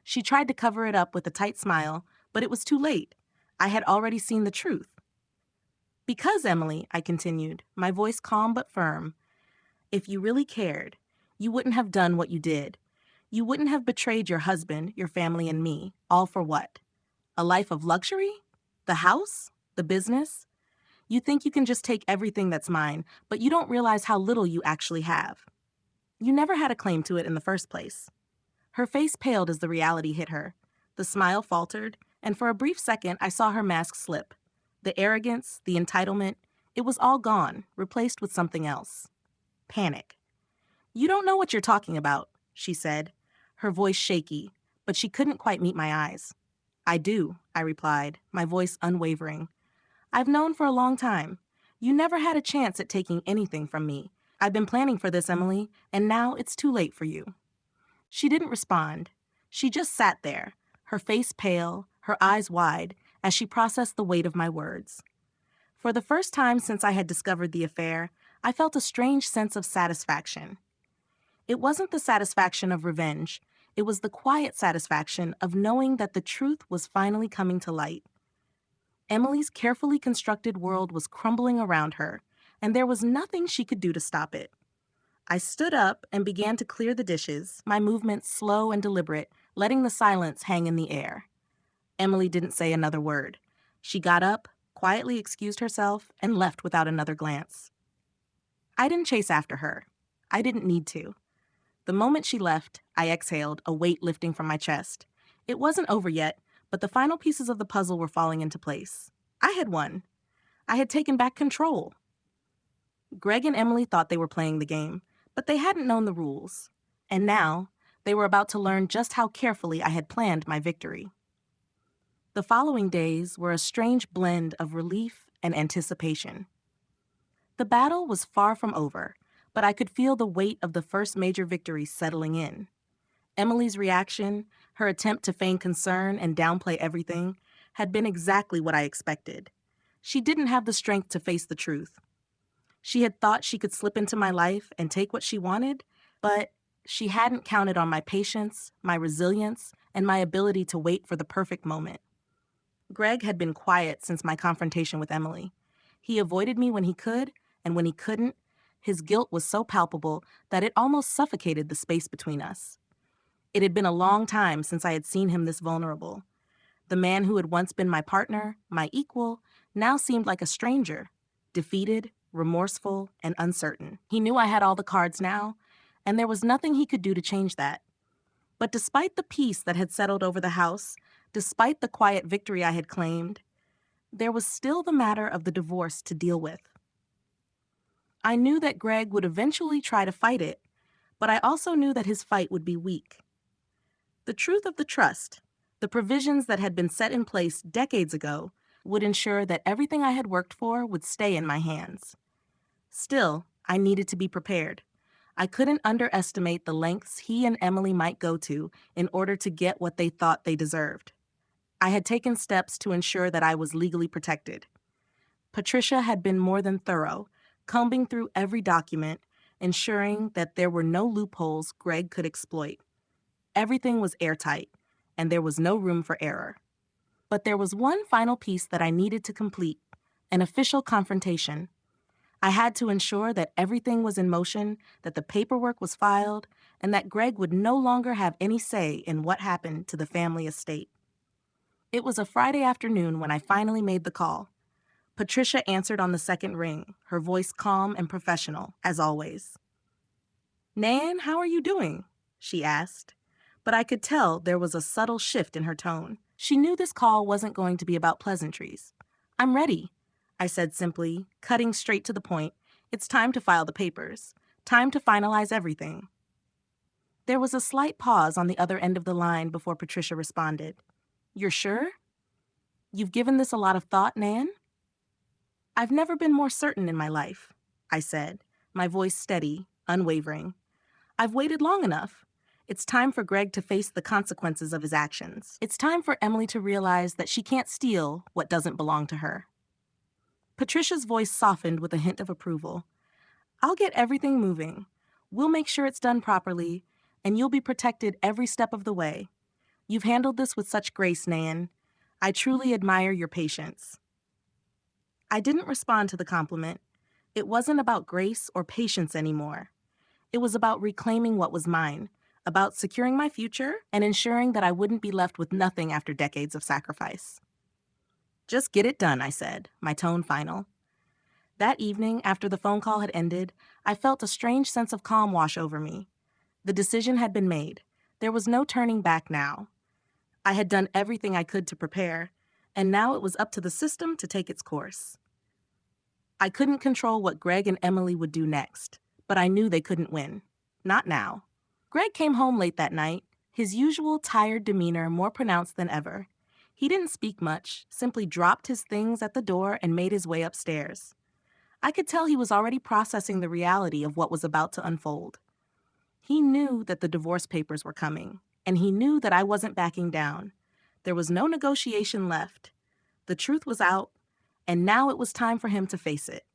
She tried to cover it up with a tight smile, but it was too late. I had already seen the truth. "Because, Emily," I continued, my voice calm but firm, "if you really cared, you wouldn't have done what you did. You wouldn't have betrayed your husband, your family, and me, all for what? A life of luxury? The house? The business? You think you can just take everything that's mine, but you don't realize how little you actually have. You never had a claim to it in the first place." Her face paled as the reality hit her. The smile faltered, and for a brief second I saw her mask slip. The arrogance, the entitlement, it was all gone, replaced with something else. Panic. "You don't know what you're talking about," she said, her voice shaky, but she couldn't quite meet my eyes. "I do," I replied, my voice unwavering. "I've known for a long time. You never had a chance at taking anything from me. I've been planning for this, Emily, and now it's too late for you." She didn't respond. She just sat there, her face pale, her eyes wide, as she processed the weight of my words. For the first time since I had discovered the affair, I felt a strange sense of satisfaction. It wasn't the satisfaction of revenge. It was the quiet satisfaction of knowing that the truth was finally coming to light. Emily's carefully constructed world was crumbling around her, and there was nothing she could do to stop it. I stood up and began to clear the dishes, my movements slow and deliberate, letting the silence hang in the air. Emily didn't say another word. She got up, quietly excused herself, and left without another glance. I didn't chase after her. I didn't need to. The moment she left, I exhaled, a weight lifting from my chest. It wasn't over yet, but the final pieces of the puzzle were falling into place. I had won. I had taken back control. Greg and Emily thought they were playing the game, but they hadn't known the rules. And now, they were about to learn just how carefully I had planned my victory. The following days were a strange blend of relief and anticipation. The battle was far from over, but I could feel the weight of the first major victory settling in. Emily's reaction, her attempt to feign concern and downplay everything, had been exactly what I expected. She didn't have the strength to face the truth. She had thought she could slip into my life and take what she wanted, but she hadn't counted on my patience, my resilience, and my ability to wait for the perfect moment. Greg had been quiet since my confrontation with Emily. He avoided me when he could, and when he couldn't, his guilt was so palpable that it almost suffocated the space between us. It had been a long time since I had seen him this vulnerable. The man who had once been my partner, my equal, now seemed like a stranger, defeated, remorseful, and uncertain. He knew I had all the cards now, and there was nothing he could do to change that. But despite the peace that had settled over the house, despite the quiet victory I had claimed, there was still the matter of the divorce to deal with. I knew that Greg would eventually try to fight it, but I also knew that his fight would be weak. The truth of the trust, the provisions that had been set in place decades ago, would ensure that everything I had worked for would stay in my hands. Still, I needed to be prepared. I couldn't underestimate the lengths he and Emily might go to in order to get what they thought they deserved. I had taken steps to ensure that I was legally protected. Patricia had been more than thorough, combing through every document, ensuring that there were no loopholes Greg could exploit. Everything was airtight, and there was no room for error. But there was one final piece that I needed to complete, an official confrontation. I had to ensure that everything was in motion, that the paperwork was filed, and that Greg would no longer have any say in what happened to the family estate. It was a Friday afternoon when I finally made the call. Patricia answered on the second ring, her voice calm and professional, as always. "Nan, how are you doing?" she asked. But I could tell there was a subtle shift in her tone. She knew this call wasn't going to be about pleasantries. "I'm ready," I said simply, cutting straight to the point. "It's time to file the papers. Time to finalize everything." There was a slight pause on the other end of the line before Patricia responded. "You're sure? You've given this a lot of thought, Nan?" "I've never been more certain in my life," I said, my voice steady, unwavering. "I've waited long enough. It's time for Greg to face the consequences of his actions. It's time for Emily to realize that she can't steal what doesn't belong to her." Patricia's voice softened with a hint of approval. "I'll get everything moving. We'll make sure it's done properly, and you'll be protected every step of the way. You've handled this with such grace, Nan. I truly admire your patience." I didn't respond to the compliment. It wasn't about grace or patience anymore. It was about reclaiming what was mine, about securing my future and ensuring that I wouldn't be left with nothing after decades of sacrifice. "Just get it done," I said, my tone final. That evening, after the phone call had ended, I felt a strange sense of calm wash over me. The decision had been made. There was no turning back now. I had done everything I could to prepare, and now it was up to the system to take its course. I couldn't control what Greg and Emily would do next, but I knew they couldn't win. Not now. Greg came home late that night, his usual tired demeanor more pronounced than ever. He didn't speak much, simply dropped his things at the door and made his way upstairs. I could tell he was already processing the reality of what was about to unfold. He knew that the divorce papers were coming, and he knew that I wasn't backing down. There was no negotiation left. The truth was out, and now it was time for him to face it.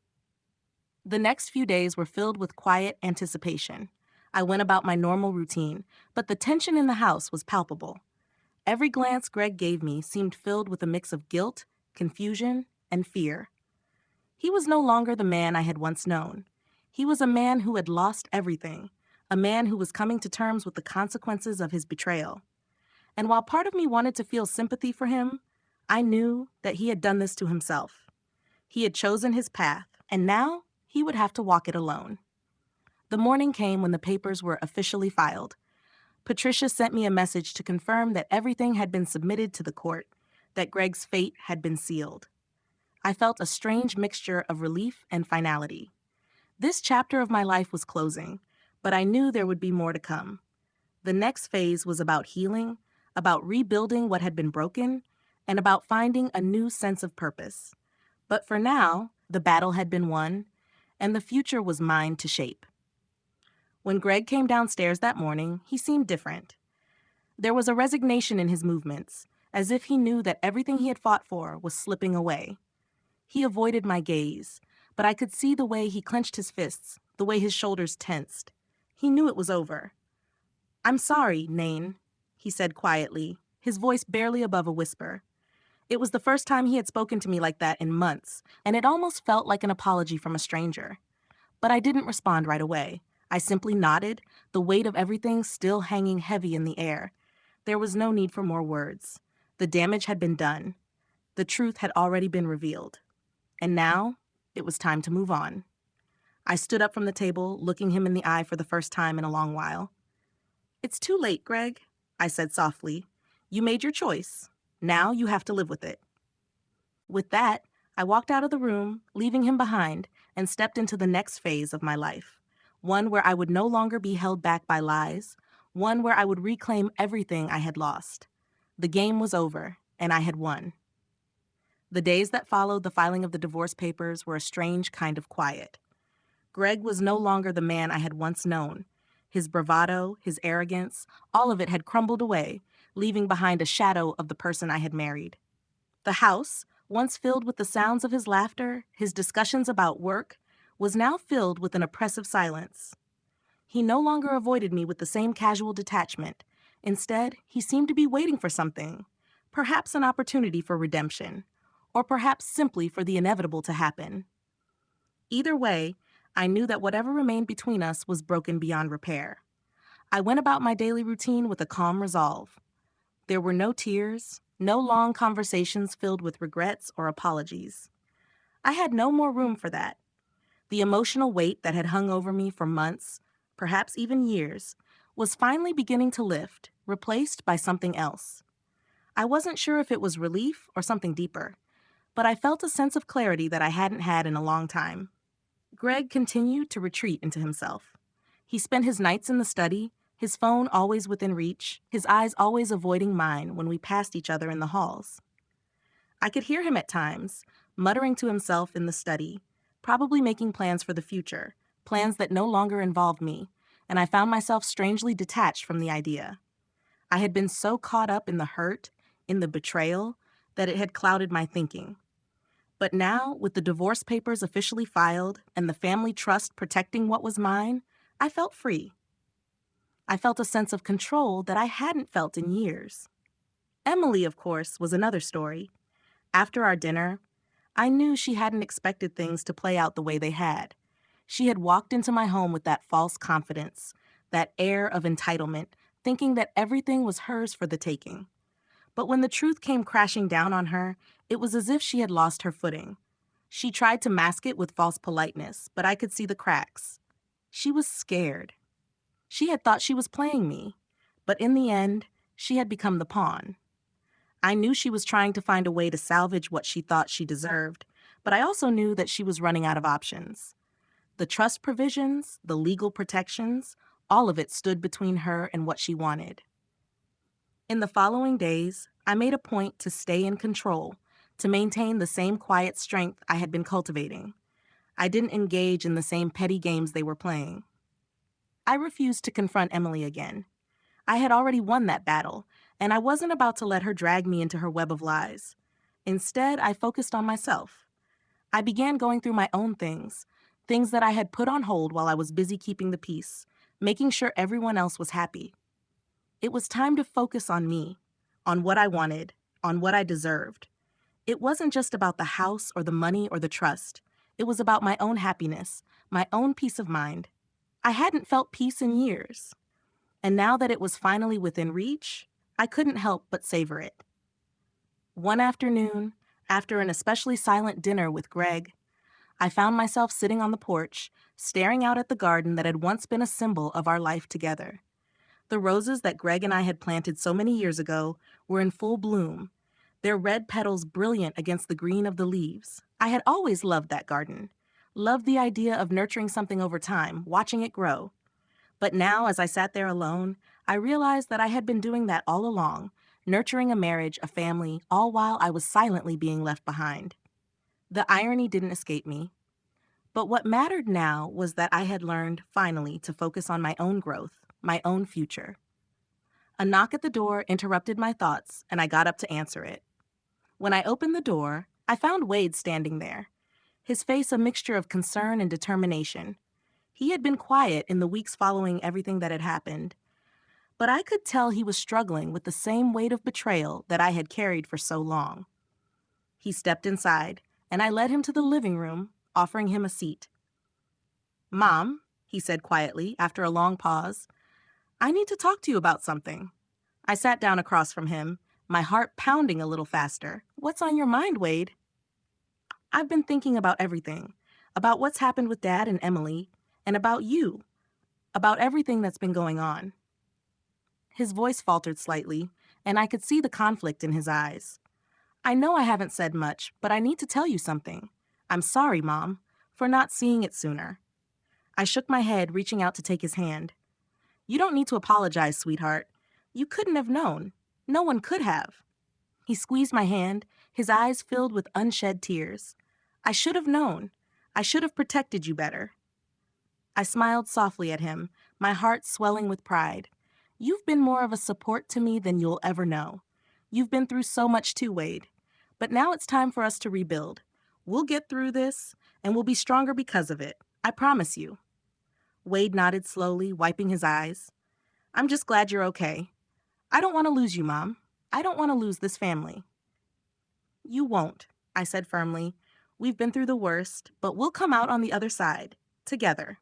The next few days were filled with quiet anticipation. I went about my normal routine, but the tension in the house was palpable. Every glance Greg gave me seemed filled with a mix of guilt, confusion, and fear. He was no longer the man I had once known. He was a man who had lost everything, a man who was coming to terms with the consequences of his betrayal. And while part of me wanted to feel sympathy for him, I knew that he had done this to himself. He had chosen his path, and now he would have to walk it alone. The morning came when the papers were officially filed. Patricia sent me a message to confirm that everything had been submitted to the court, that Greg's fate had been sealed. I felt a strange mixture of relief and finality. This chapter of my life was closing, but I knew there would be more to come. The next phase was about healing, about rebuilding what had been broken, and about finding a new sense of purpose. But for now, the battle had been won, and the future was mine to shape. When Greg came downstairs that morning, he seemed different. There was a resignation in his movements, as if he knew that everything he had fought for was slipping away. He avoided my gaze, but I could see the way he clenched his fists, the way his shoulders tensed. He knew it was over. "I'm sorry, Nan," he said quietly, his voice barely above a whisper. It was the first time he had spoken to me like that in months, and it almost felt like an apology from a stranger. But I didn't respond right away. I simply nodded, the weight of everything still hanging heavy in the air. There was no need for more words. The damage had been done. The truth had already been revealed. And now, it was time to move on. I stood up from the table, looking him in the eye for the first time in a long while. "It's too late, Greg," I said softly. "You made your choice. Now you have to live with it." With that, I walked out of the room, leaving him behind, and stepped into the next phase of my life. One where I would no longer be held back by lies. One where I would reclaim everything I had lost. The game was over, and I had won. The days that followed the filing of the divorce papers were a strange kind of quiet. Greg was no longer the man I had once known. His bravado, his arrogance, all of it had crumbled away, leaving behind a shadow of the person I had married. The house, once filled with the sounds of his laughter, his discussions about work, was now filled with an oppressive silence. He no longer avoided me with the same casual detachment. Instead, he seemed to be waiting for something, perhaps an opportunity for redemption, or perhaps simply for the inevitable to happen. Either way, I knew that whatever remained between us was broken beyond repair. I went about my daily routine with a calm resolve. There were no tears, no long conversations filled with regrets or apologies. I had no more room for that. The emotional weight that had hung over me for months, perhaps even years, was finally beginning to lift, replaced by something else. I wasn't sure if it was relief or something deeper, but I felt a sense of clarity that I hadn't had in a long time. Greg continued to retreat into himself. He spent his nights in the study, his phone always within reach, his eyes always avoiding mine when we passed each other in the halls. I could hear him at times, muttering to himself in the study, probably making plans for the future, plans that no longer involved me, and I found myself strangely detached from the idea. I had been so caught up in the hurt, in the betrayal, that it had clouded my thinking. But now, with the divorce papers officially filed and the family trust protecting what was mine, I felt free. I felt a sense of control that I hadn't felt in years. Emily, of course, was another story. After our dinner, I knew she hadn't expected things to play out the way they had. She had walked into my home with that false confidence, that air of entitlement, thinking that everything was hers for the taking. But when the truth came crashing down on her, it was as if she had lost her footing. She tried to mask it with false politeness, but I could see the cracks. She was scared. She had thought she was playing me, but in the end, she had become the pawn. I knew she was trying to find a way to salvage what she thought she deserved, but I also knew that she was running out of options. The trust provisions, the legal protections, all of it stood between her and what she wanted. In the following days, I made a point to stay in control, to maintain the same quiet strength I had been cultivating. I didn't engage in the same petty games they were playing. I refused to confront Emily again. I had already won that battle, and I wasn't about to let her drag me into her web of lies. Instead, I focused on myself. I began going through my own things that I had put on hold while I was busy keeping the peace, making sure everyone else was happy. It was time to focus on me, on what I wanted, on what I deserved. It wasn't just about the house or the money or the trust. It was about my own happiness, my own peace of mind. I hadn't felt peace in years. And now that it was finally within reach, I couldn't help but savor it. One afternoon, after an especially silent dinner with Greg, I found myself sitting on the porch, staring out at the garden that had once been a symbol of our life together. The roses that Greg and I had planted so many years ago were in full bloom, their red petals brilliant against the green of the leaves. I had always loved that garden, loved the idea of nurturing something over time, watching it grow. But now, as I sat there alone, I realized that I had been doing that all along, nurturing a marriage, a family, all while I was silently being left behind. The irony didn't escape me. But what mattered now was that I had learned, finally, to focus on my own growth, my own future. A knock at the door interrupted my thoughts, and I got up to answer it. When I opened the door, I found Wade standing there, his face a mixture of concern and determination. He had been quiet in the weeks following everything that had happened, but I could tell he was struggling with the same weight of betrayal that I had carried for so long. He stepped inside, and I led him to the living room, offering him a seat. "Mom," he said quietly after a long pause, "I need to talk to you about something." I sat down across from him, my heart pounding a little faster. "What's on your mind, Wade?" "I've been thinking about everything, about what's happened with Dad and Emily, and about you, about everything that's been going on." His voice faltered slightly, and I could see the conflict in his eyes. "I know I haven't said much, but I need to tell you something. I'm sorry, Mom, for not seeing it sooner." I shook my head, reaching out to take his hand. "You don't need to apologize, sweetheart. You couldn't have known. No one could have." He squeezed my hand, his eyes filled with unshed tears. "I should have known. I should have protected you better." I smiled softly at him, my heart swelling with pride. "You've been more of a support to me than you'll ever know. You've been through so much too, Wade. But now it's time for us to rebuild. We'll get through this, and we'll be stronger because of it. I promise you." Wade nodded slowly, wiping his eyes. "I'm just glad you're okay. I don't want to lose you, Mom. I don't want to lose this family." "You won't," I said firmly. "We've been through the worst, but we'll come out on the other side, together."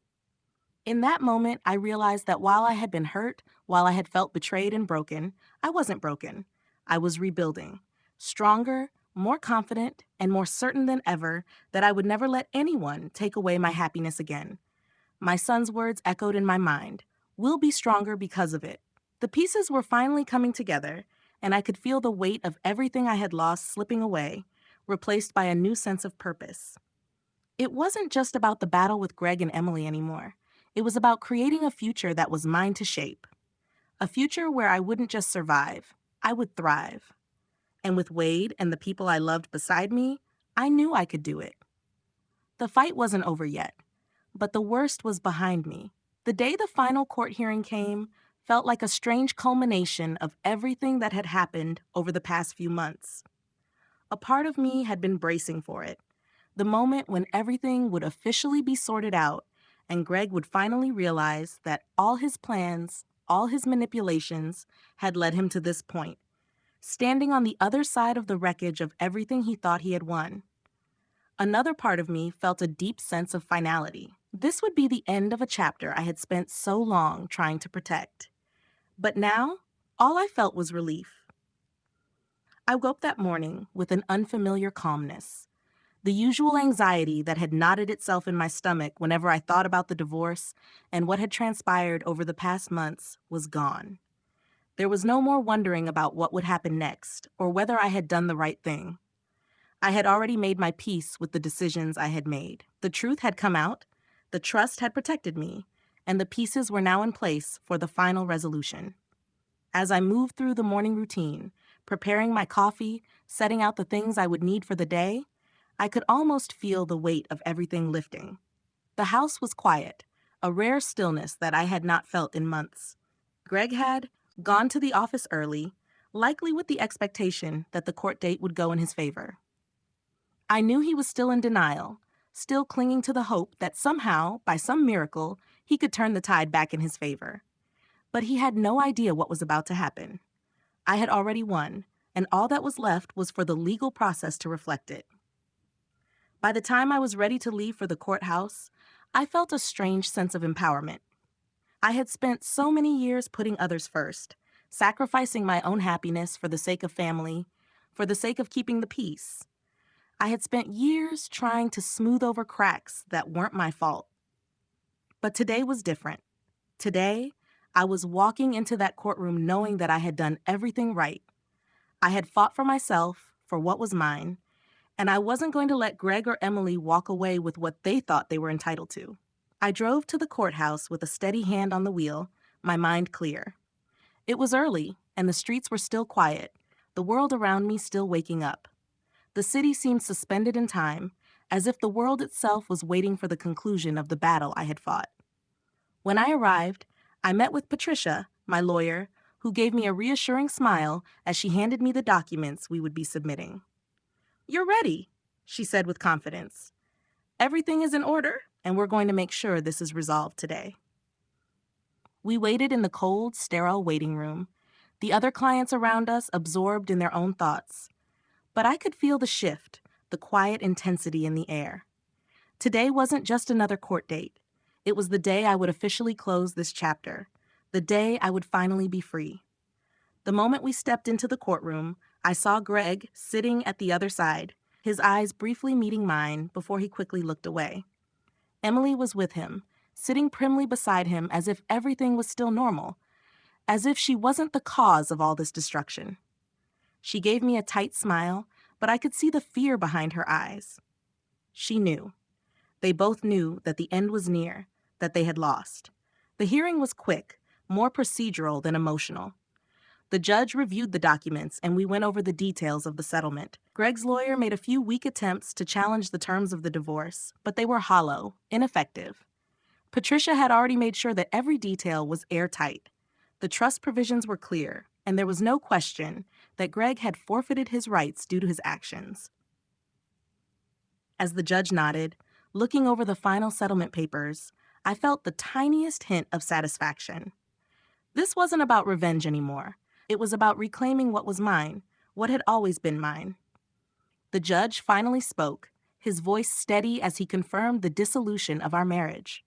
In that moment, I realized that while I had been hurt, while I had felt betrayed and broken, I wasn't broken. I was rebuilding, stronger, more confident, and more certain than ever that I would never let anyone take away my happiness again. My son's words echoed in my mind. "We'll be stronger because of it." The pieces were finally coming together, and I could feel the weight of everything I had lost slipping away, replaced by a new sense of purpose. It wasn't just about the battle with Greg and Emily anymore. It was about creating a future that was mine to shape. A future where I wouldn't just survive, I would thrive. And with Wade and the people I loved beside me, I knew I could do it. The fight wasn't over yet, but the worst was behind me. The day the final court hearing came felt like a strange culmination of everything that had happened over the past few months. A part of me had been bracing for it, the moment when everything would officially be sorted out and Greg would finally realize that all his plans, all his manipulations had led him to this point, standing on the other side of the wreckage of everything he thought he had won. Another part of me felt a deep sense of finality. This would be the end of a chapter I had spent so long trying to protect. But now, all I felt was relief. I woke up that morning with an unfamiliar calmness. The usual anxiety that had knotted itself in my stomach whenever I thought about the divorce and what had transpired over the past months was gone. There was no more wondering about what would happen next or whether I had done the right thing. I had already made my peace with the decisions I had made. The truth had come out, the trust had protected me, and the pieces were now in place for the final resolution. As I moved through the morning routine, preparing my coffee, setting out the things I would need for the day, I could almost feel the weight of everything lifting. The house was quiet, a rare stillness that I had not felt in months. Greg had gone to the office early, likely with the expectation that the court date would go in his favor. I knew he was still in denial, still clinging to the hope that somehow, by some miracle, he could turn the tide back in his favor. But he had no idea what was about to happen. I had already won, and all that was left was for the legal process to reflect it. By the time I was ready to leave for the courthouse, I felt a strange sense of empowerment. I had spent so many years putting others first, sacrificing my own happiness for the sake of family, for the sake of keeping the peace. I had spent years trying to smooth over cracks that weren't my fault. But today was different. Today, I was walking into that courtroom knowing that I had done everything right. I had fought for myself, for what was mine, and I wasn't going to let Greg or Emily walk away with what they thought they were entitled to. I drove to the courthouse with a steady hand on the wheel, my mind clear. It was early, and the streets were still quiet, the world around me still waking up. The city seemed suspended in time, as if the world itself was waiting for the conclusion of the battle I had fought. When I arrived, I met with Patricia, my lawyer, who gave me a reassuring smile as she handed me the documents we would be submitting. "You're ready," she said with confidence. "Everything is in order, and we're going to make sure this is resolved today." We waited in the cold, sterile waiting room, the other clients around us absorbed in their own thoughts. But I could feel the shift, the quiet intensity in the air. Today wasn't just another court date. It was the day I would officially close this chapter, the day I would finally be free. The moment we stepped into the courtroom, I saw Greg sitting at the other side, his eyes briefly meeting mine before he quickly looked away. Emily was with him, sitting primly beside him as if everything was still normal, as if she wasn't the cause of all this destruction. She gave me a tight smile, but I could see the fear behind her eyes. She knew. They both knew that the end was near, that they had lost. The hearing was quick, more procedural than emotional. The judge reviewed the documents and we went over the details of the settlement. Greg's lawyer made a few weak attempts to challenge the terms of the divorce, but they were hollow, ineffective. Patricia had already made sure that every detail was airtight. The trust provisions were clear, and there was no question that Greg had forfeited his rights due to his actions. As the judge nodded, looking over the final settlement papers, I felt the tiniest hint of satisfaction. This wasn't about revenge anymore. It was about reclaiming what was mine, what had always been mine. The judge finally spoke, his voice steady as he confirmed the dissolution of our marriage.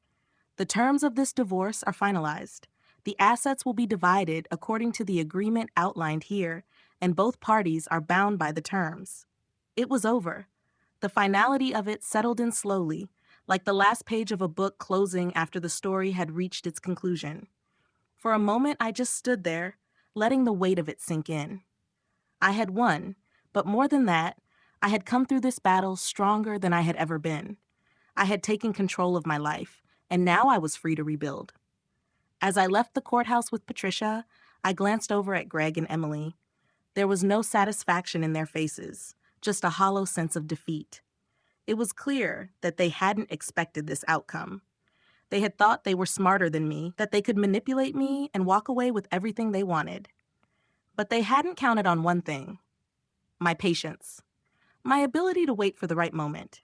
The terms of this divorce are finalized. The assets will be divided according to the agreement outlined here, and both parties are bound by the terms. It was over. The finality of it settled in slowly, like the last page of a book closing after the story had reached its conclusion. For a moment, I just stood there, letting the weight of it sink in. I had won, but more than that, I had come through this battle stronger than I had ever been. I had taken control of my life, and now I was free to rebuild. As I left the courthouse with Patricia, I glanced over at Greg and Emily. There was no satisfaction in their faces, just a hollow sense of defeat. It was clear that they hadn't expected this outcome. They had thought they were smarter than me, that they could manipulate me and walk away with everything they wanted. But they hadn't counted on one thing: my patience, my ability to wait for the right moment.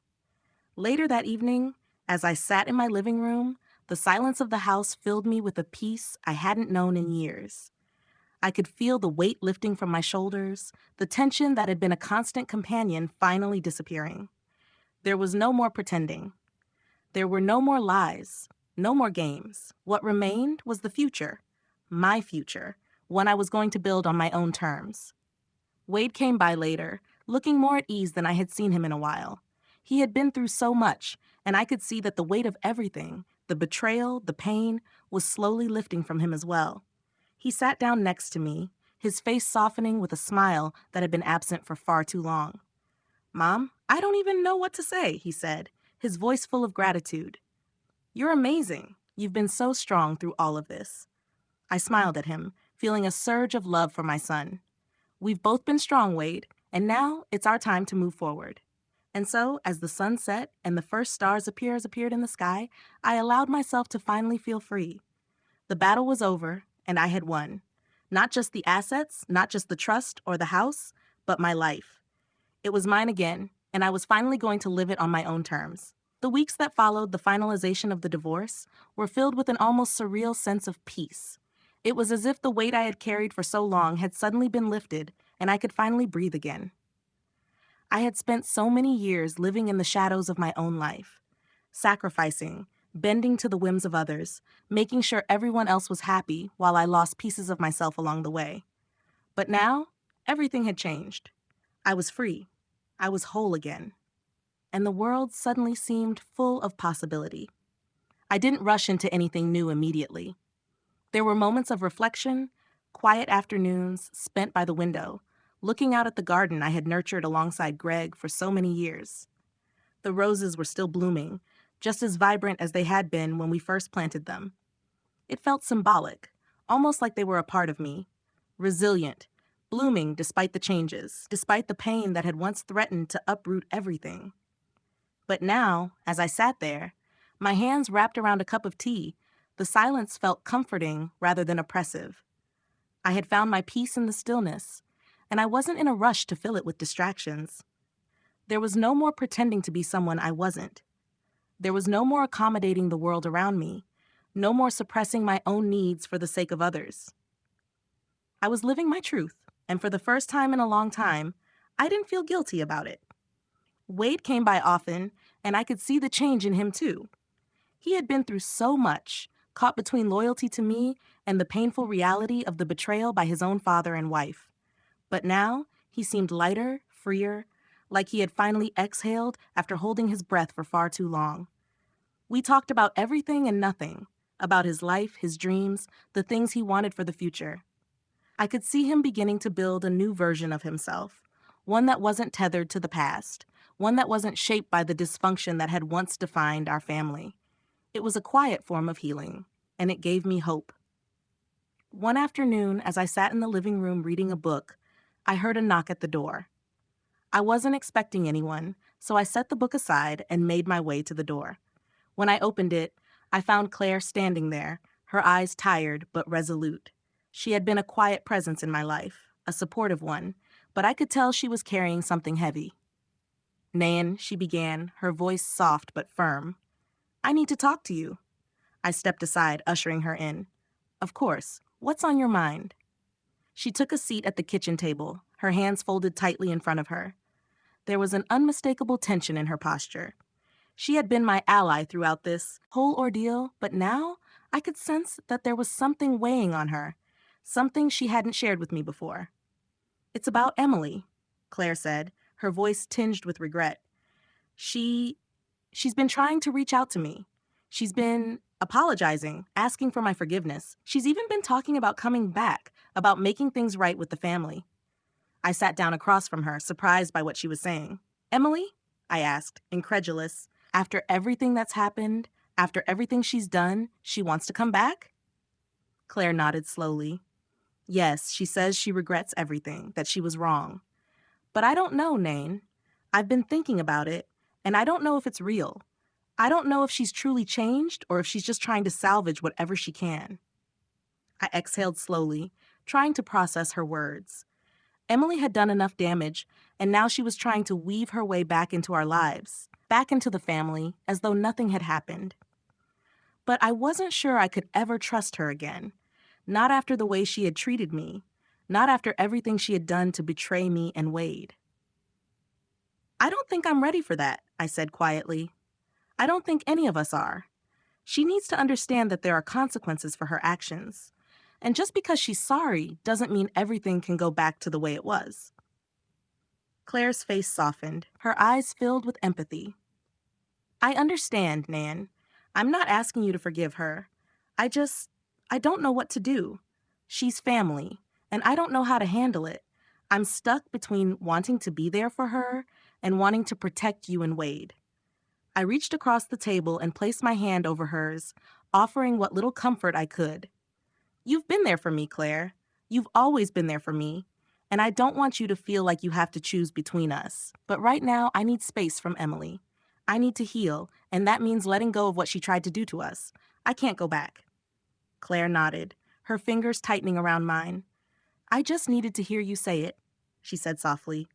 Later that evening, as I sat in my living room, the silence of the house filled me with a peace I hadn't known in years. I could feel the weight lifting from my shoulders, the tension that had been a constant companion finally disappearing. There was no more pretending. There were no more lies, no more games. What remained was the future, my future, one I was going to build on my own terms. Wade came by later, looking more at ease than I had seen him in a while. He had been through so much, and I could see that the weight of everything, the betrayal, the pain, was slowly lifting from him as well. He sat down next to me, his face softening with a smile that had been absent for far too long. "Mom, I don't even know what to say," he said, his voice full of gratitude. "You're amazing. You've been so strong through all of this." I smiled at him, feeling a surge of love for my son. "We've both been strong, Wade, and now it's our time to move forward." And so, as the sun set and the first stars appeared in the sky, I allowed myself to finally feel free. The battle was over, and I had won. Not just the assets, not just the trust or the house, but my life. It was mine again, and I was finally going to live it on my own terms. The weeks that followed the finalization of the divorce were filled with an almost surreal sense of peace. It was as if the weight I had carried for so long had suddenly been lifted, and I could finally breathe again. I had spent so many years living in the shadows of my own life, sacrificing, bending to the whims of others, making sure everyone else was happy while I lost pieces of myself along the way. But now, everything had changed. I was free. I was whole again. And the world suddenly seemed full of possibility. I didn't rush into anything new immediately. There were moments of reflection, quiet afternoons spent by the window, looking out at the garden I had nurtured alongside Greg for so many years. The roses were still blooming, just as vibrant as they had been when we first planted them. It felt symbolic, almost like they were a part of me, resilient, blooming despite the changes, despite the pain that had once threatened to uproot everything. But now, as I sat there, my hands wrapped around a cup of tea, the silence felt comforting rather than oppressive. I had found my peace in the stillness, and I wasn't in a rush to fill it with distractions. There was no more pretending to be someone I wasn't. There was no more accommodating the world around me, no more suppressing my own needs for the sake of others. I was living my truth, and for the first time in a long time, I didn't feel guilty about it. Wade came by often, and I could see the change in him too. He had been through so much, caught between loyalty to me and the painful reality of the betrayal by his own father and wife. But now, he seemed lighter, freer, like he had finally exhaled after holding his breath for far too long. We talked about everything and nothing, about his life, his dreams, the things he wanted for the future. I could see him beginning to build a new version of himself, one that wasn't tethered to the past, one that wasn't shaped by the dysfunction that had once defined our family. It was a quiet form of healing, and it gave me hope. One afternoon, as I sat in the living room reading a book, I heard a knock at the door. I wasn't expecting anyone, so I set the book aside and made my way to the door. When I opened it, I found Claire standing there, her eyes tired but resolute. She had been a quiet presence in my life, a supportive one, but I could tell she was carrying something heavy. "Nan," she began, her voice soft but firm. "I need to talk to you." I stepped aside, ushering her in. "Of course. What's on your mind?" She took a seat at the kitchen table, her hands folded tightly in front of her. There was an unmistakable tension in her posture. She had been my ally throughout this whole ordeal, but now I could sense that there was something weighing on her, something she hadn't shared with me before. "It's about Emily," Claire said, her voice tinged with regret. She's been trying to reach out to me. She's been apologizing, asking for my forgiveness. She's even been talking about coming back, about making things right with the family. I sat down across from her, surprised by what she was saying. "Emily?" I asked, incredulous. "After everything that's happened, after everything she's done, she wants to come back?" Claire nodded slowly. "Yes, she says she regrets everything, that she was wrong. But I don't know, Nain. I've been thinking about it, and I don't know if it's real. I don't know if she's truly changed or if she's just trying to salvage whatever she can." I exhaled slowly, trying to process her words. Emily had done enough damage, and now she was trying to weave her way back into our lives, back into the family, as though nothing had happened. But I wasn't sure I could ever trust her again, not after the way she had treated me, not after everything she had done to betray me and Wade. "I don't think I'm ready for that," I said quietly. "I don't think any of us are. She needs to understand that there are consequences for her actions. And just because she's sorry doesn't mean everything can go back to the way it was." Claire's face softened, her eyes filled with empathy. "I understand, Nan. I'm not asking you to forgive her. I don't know what to do. She's family, and I don't know how to handle it. I'm stuck between wanting to be there for her and wanting to protect you and Wade." I reached across the table and placed my hand over hers, offering what little comfort I could. "You've been there for me, Claire. You've always been there for me. And I don't want you to feel like you have to choose between us. But right now, I need space from Emily. I need to heal, and that means letting go of what she tried to do to us. I can't go back." Claire nodded, her fingers tightening around mine. "I just needed to hear you say it," she said softly.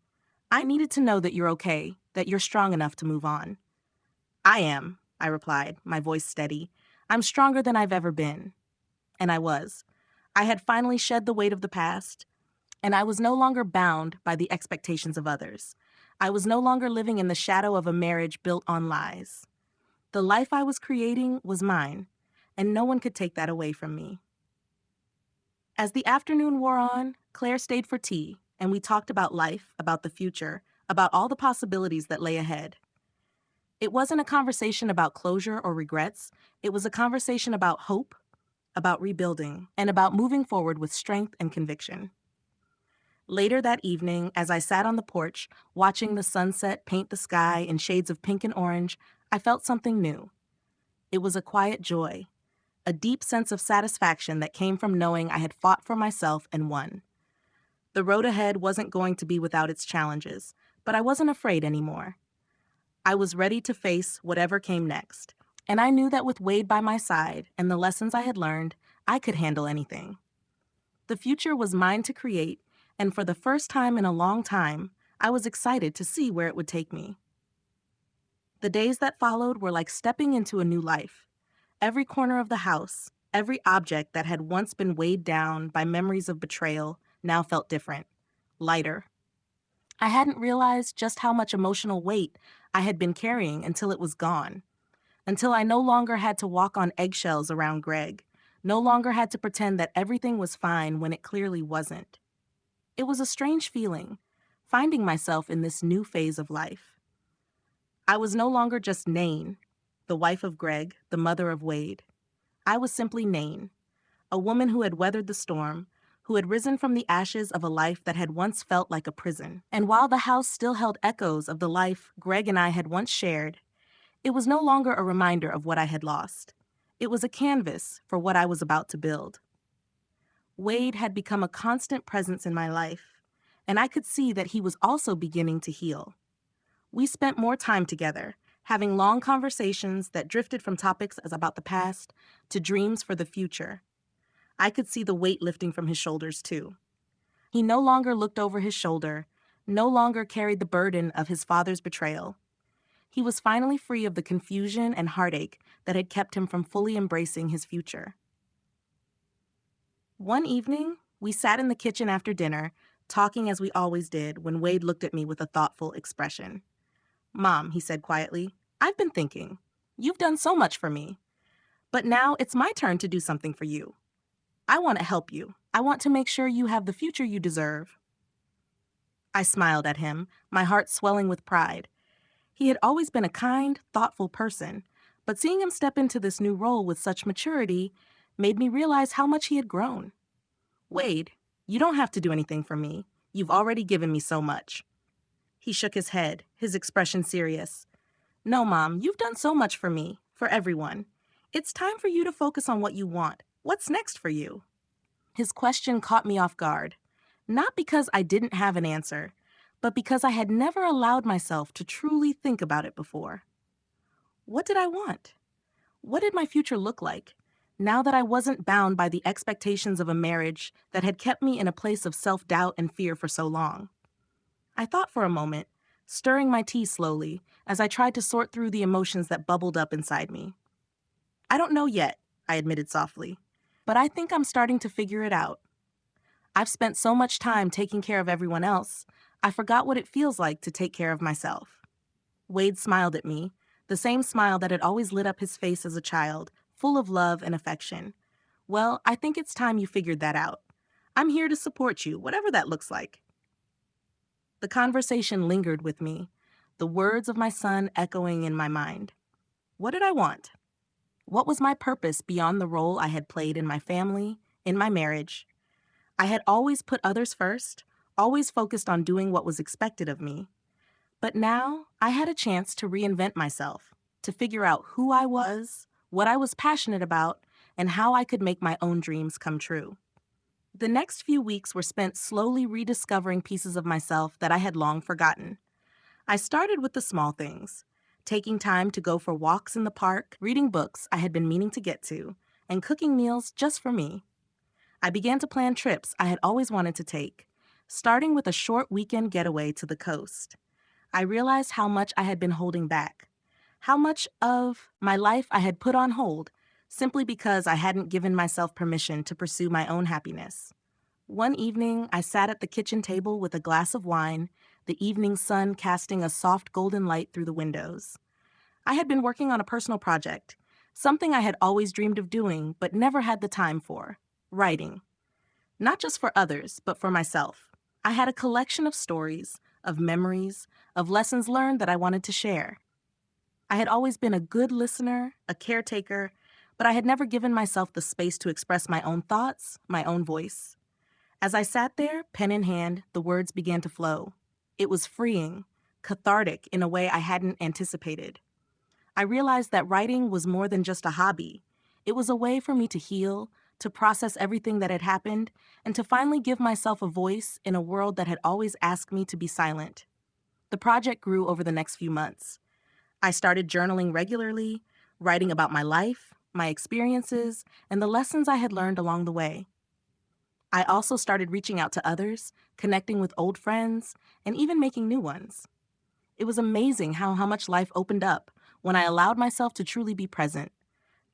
"I needed to know that you're okay, that you're strong enough to move on." "I am," I replied, my voice steady. "I'm stronger than I've ever been." And I was. I had finally shed the weight of the past, and I was no longer bound by the expectations of others. I was no longer living in the shadow of a marriage built on lies. The life I was creating was mine, and no one could take that away from me. As the afternoon wore on, Claire stayed for tea, and we talked about life, about the future, about all the possibilities that lay ahead. It wasn't a conversation about closure or regrets. It was a conversation about hope, about rebuilding, and about moving forward with strength and conviction. Later that evening, as I sat on the porch, watching the sunset paint the sky in shades of pink and orange, I felt something new. It was a quiet joy, a deep sense of satisfaction that came from knowing I had fought for myself and won. The road ahead wasn't going to be without its challenges, but I wasn't afraid anymore. I was ready to face whatever came next, and I knew that with Wade by my side and the lessons I had learned, I could handle anything. The future was mine to create, and for the first time in a long time, I was excited to see where it would take me. The days that followed were like stepping into a new life. Every corner of the house, every object that had once been weighed down by memories of betrayal now felt different, lighter. I hadn't realized just how much emotional weight I had been carrying until it was gone, until I no longer had to walk on eggshells around Greg, no longer had to pretend that everything was fine when it clearly wasn't. It was a strange feeling, finding myself in this new phase of life. I was no longer just Nain, the wife of Greg, the mother of Wade. I was simply Nain, a woman who had weathered the storm, who had risen from the ashes of a life that had once felt like a prison. And while the house still held echoes of the life Greg and I had once shared, it was no longer a reminder of what I had lost. It was a canvas for what I was about to build. Wade had become a constant presence in my life, and I could see that he was also beginning to heal. We spent more time together, having long conversations that drifted from topics as about the past to dreams for the future. I could see the weight lifting from his shoulders, too. He no longer looked over his shoulder, no longer carried the burden of his father's betrayal. He was finally free of the confusion and heartache that had kept him from fully embracing his future. One evening, we sat in the kitchen after dinner, talking as we always did when Wade looked at me with a thoughtful expression. "Mom," he said quietly, "I've been thinking. You've done so much for me. But now it's my turn to do something for you. I want to help you. I want to make sure you have the future you deserve." I smiled at him, my heart swelling with pride. He had always been a kind, thoughtful person, but seeing him step into this new role with such maturity made me realize how much he had grown. "Wade, you don't have to do anything for me. You've already given me so much." He shook his head, his expression serious. "No, Mom, you've done so much for me, for everyone. It's time for you to focus on what you want. What's next for you?" His question caught me off guard, not because I didn't have an answer, but because I had never allowed myself to truly think about it before. What did I want? What did my future look like, now that I wasn't bound by the expectations of a marriage that had kept me in a place of self-doubt and fear for so long? I thought for a moment, stirring my tea slowly as I tried to sort through the emotions that bubbled up inside me. "I don't know yet," I admitted softly, "but I think I'm starting to figure it out. I've spent so much time taking care of everyone else, I forgot what it feels like to take care of myself." Wade smiled at me, the same smile that had always lit up his face as a child, full of love and affection. "Well, I think it's time you figured that out. I'm here to support you, whatever that looks like." The conversation lingered with me, the words of my son echoing in my mind. What did I want? What was my purpose beyond the role I had played in my family, in my marriage? I had always put others first, always focused on doing what was expected of me. But now I had a chance to reinvent myself, to figure out who I was, what I was passionate about, and how I could make my own dreams come true. The next few weeks were spent slowly rediscovering pieces of myself that I had long forgotten. I started with the small things, taking time to go for walks in the park, reading books I had been meaning to get to, and cooking meals just for me. I began to plan trips I had always wanted to take, starting with a short weekend getaway to the coast. I realized how much I had been holding back, how much of my life I had put on hold simply because I hadn't given myself permission to pursue my own happiness. One evening, I sat at the kitchen table with a glass of wine, the evening sun casting a soft golden light through the windows. I had been working on a personal project, something I had always dreamed of doing but never had the time for: writing. Not just for others, but for myself. I had a collection of stories, of memories, of lessons learned that I wanted to share. I had always been a good listener, a caretaker, but I had never given myself the space to express my own thoughts, my own voice. As I sat there, pen in hand, the words began to flow. It was freeing, cathartic in a way I hadn't anticipated. I realized that writing was more than just a hobby. It was a way for me to heal, to process everything that had happened, and to finally give myself a voice in a world that had always asked me to be silent. The project grew over the next few months. I started journaling regularly, writing about my life, my experiences, and the lessons I had learned along the way. I also started reaching out to others, connecting with old friends, and even making new ones. It was amazing how much life opened up when I allowed myself to truly be present,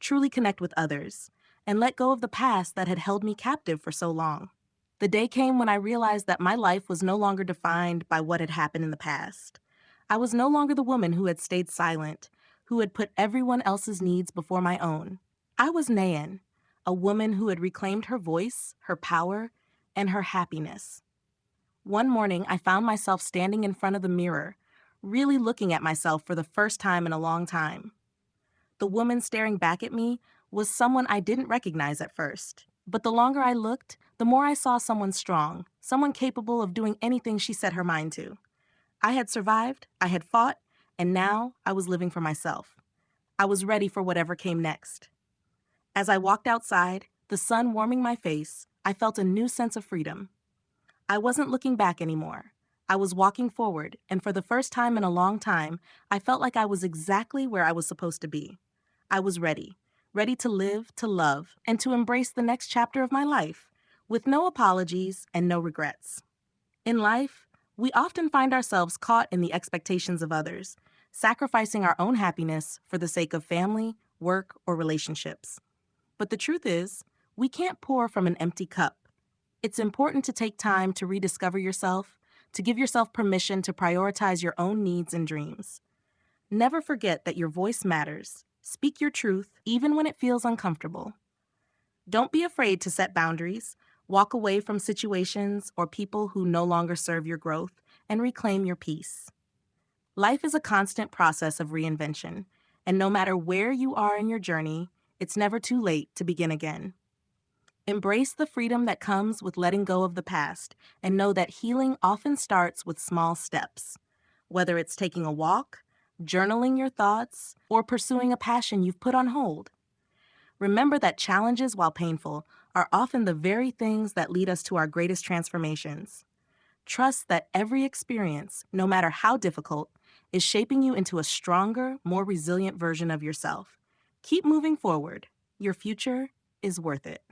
truly connect with others, and let go of the past that had held me captive for so long. The day came when I realized that my life was no longer defined by what had happened in the past. I was no longer the woman who had stayed silent, who had put everyone else's needs before my own. I was Nayan, a woman who had reclaimed her voice, her power, and her happiness. One morning, I found myself standing in front of the mirror, really looking at myself for the first time in a long time. The woman staring back at me was someone I didn't recognize at first. But the longer I looked, the more I saw someone strong, someone capable of doing anything she set her mind to. I had survived, I had fought, and now I was living for myself. I was ready for whatever came next. As I walked outside, the sun warming my face, I felt a new sense of freedom. I wasn't looking back anymore. I was walking forward, and for the first time in a long time, I felt like I was exactly where I was supposed to be. I was ready, ready to live, to love, and to embrace the next chapter of my life, with no apologies and no regrets. In life, we often find ourselves caught in the expectations of others, sacrificing our own happiness for the sake of family, work, or relationships. But the truth is, we can't pour from an empty cup. It's important to take time to rediscover yourself, to give yourself permission to prioritize your own needs and dreams. Never forget that your voice matters. Speak your truth, even when it feels uncomfortable. Don't be afraid to set boundaries, walk away from situations or people who no longer serve your growth, and reclaim your peace. Life is a constant process of reinvention, and no matter where you are in your journey, it's never too late to begin again. Embrace the freedom that comes with letting go of the past, and know that healing often starts with small steps. Whether it's taking a walk, journaling your thoughts, or pursuing a passion you've put on hold. Remember that challenges, while painful, are often the very things that lead us to our greatest transformations. Trust that every experience, no matter how difficult, is shaping you into a stronger, more resilient version of yourself. Keep moving forward. Your future is worth it.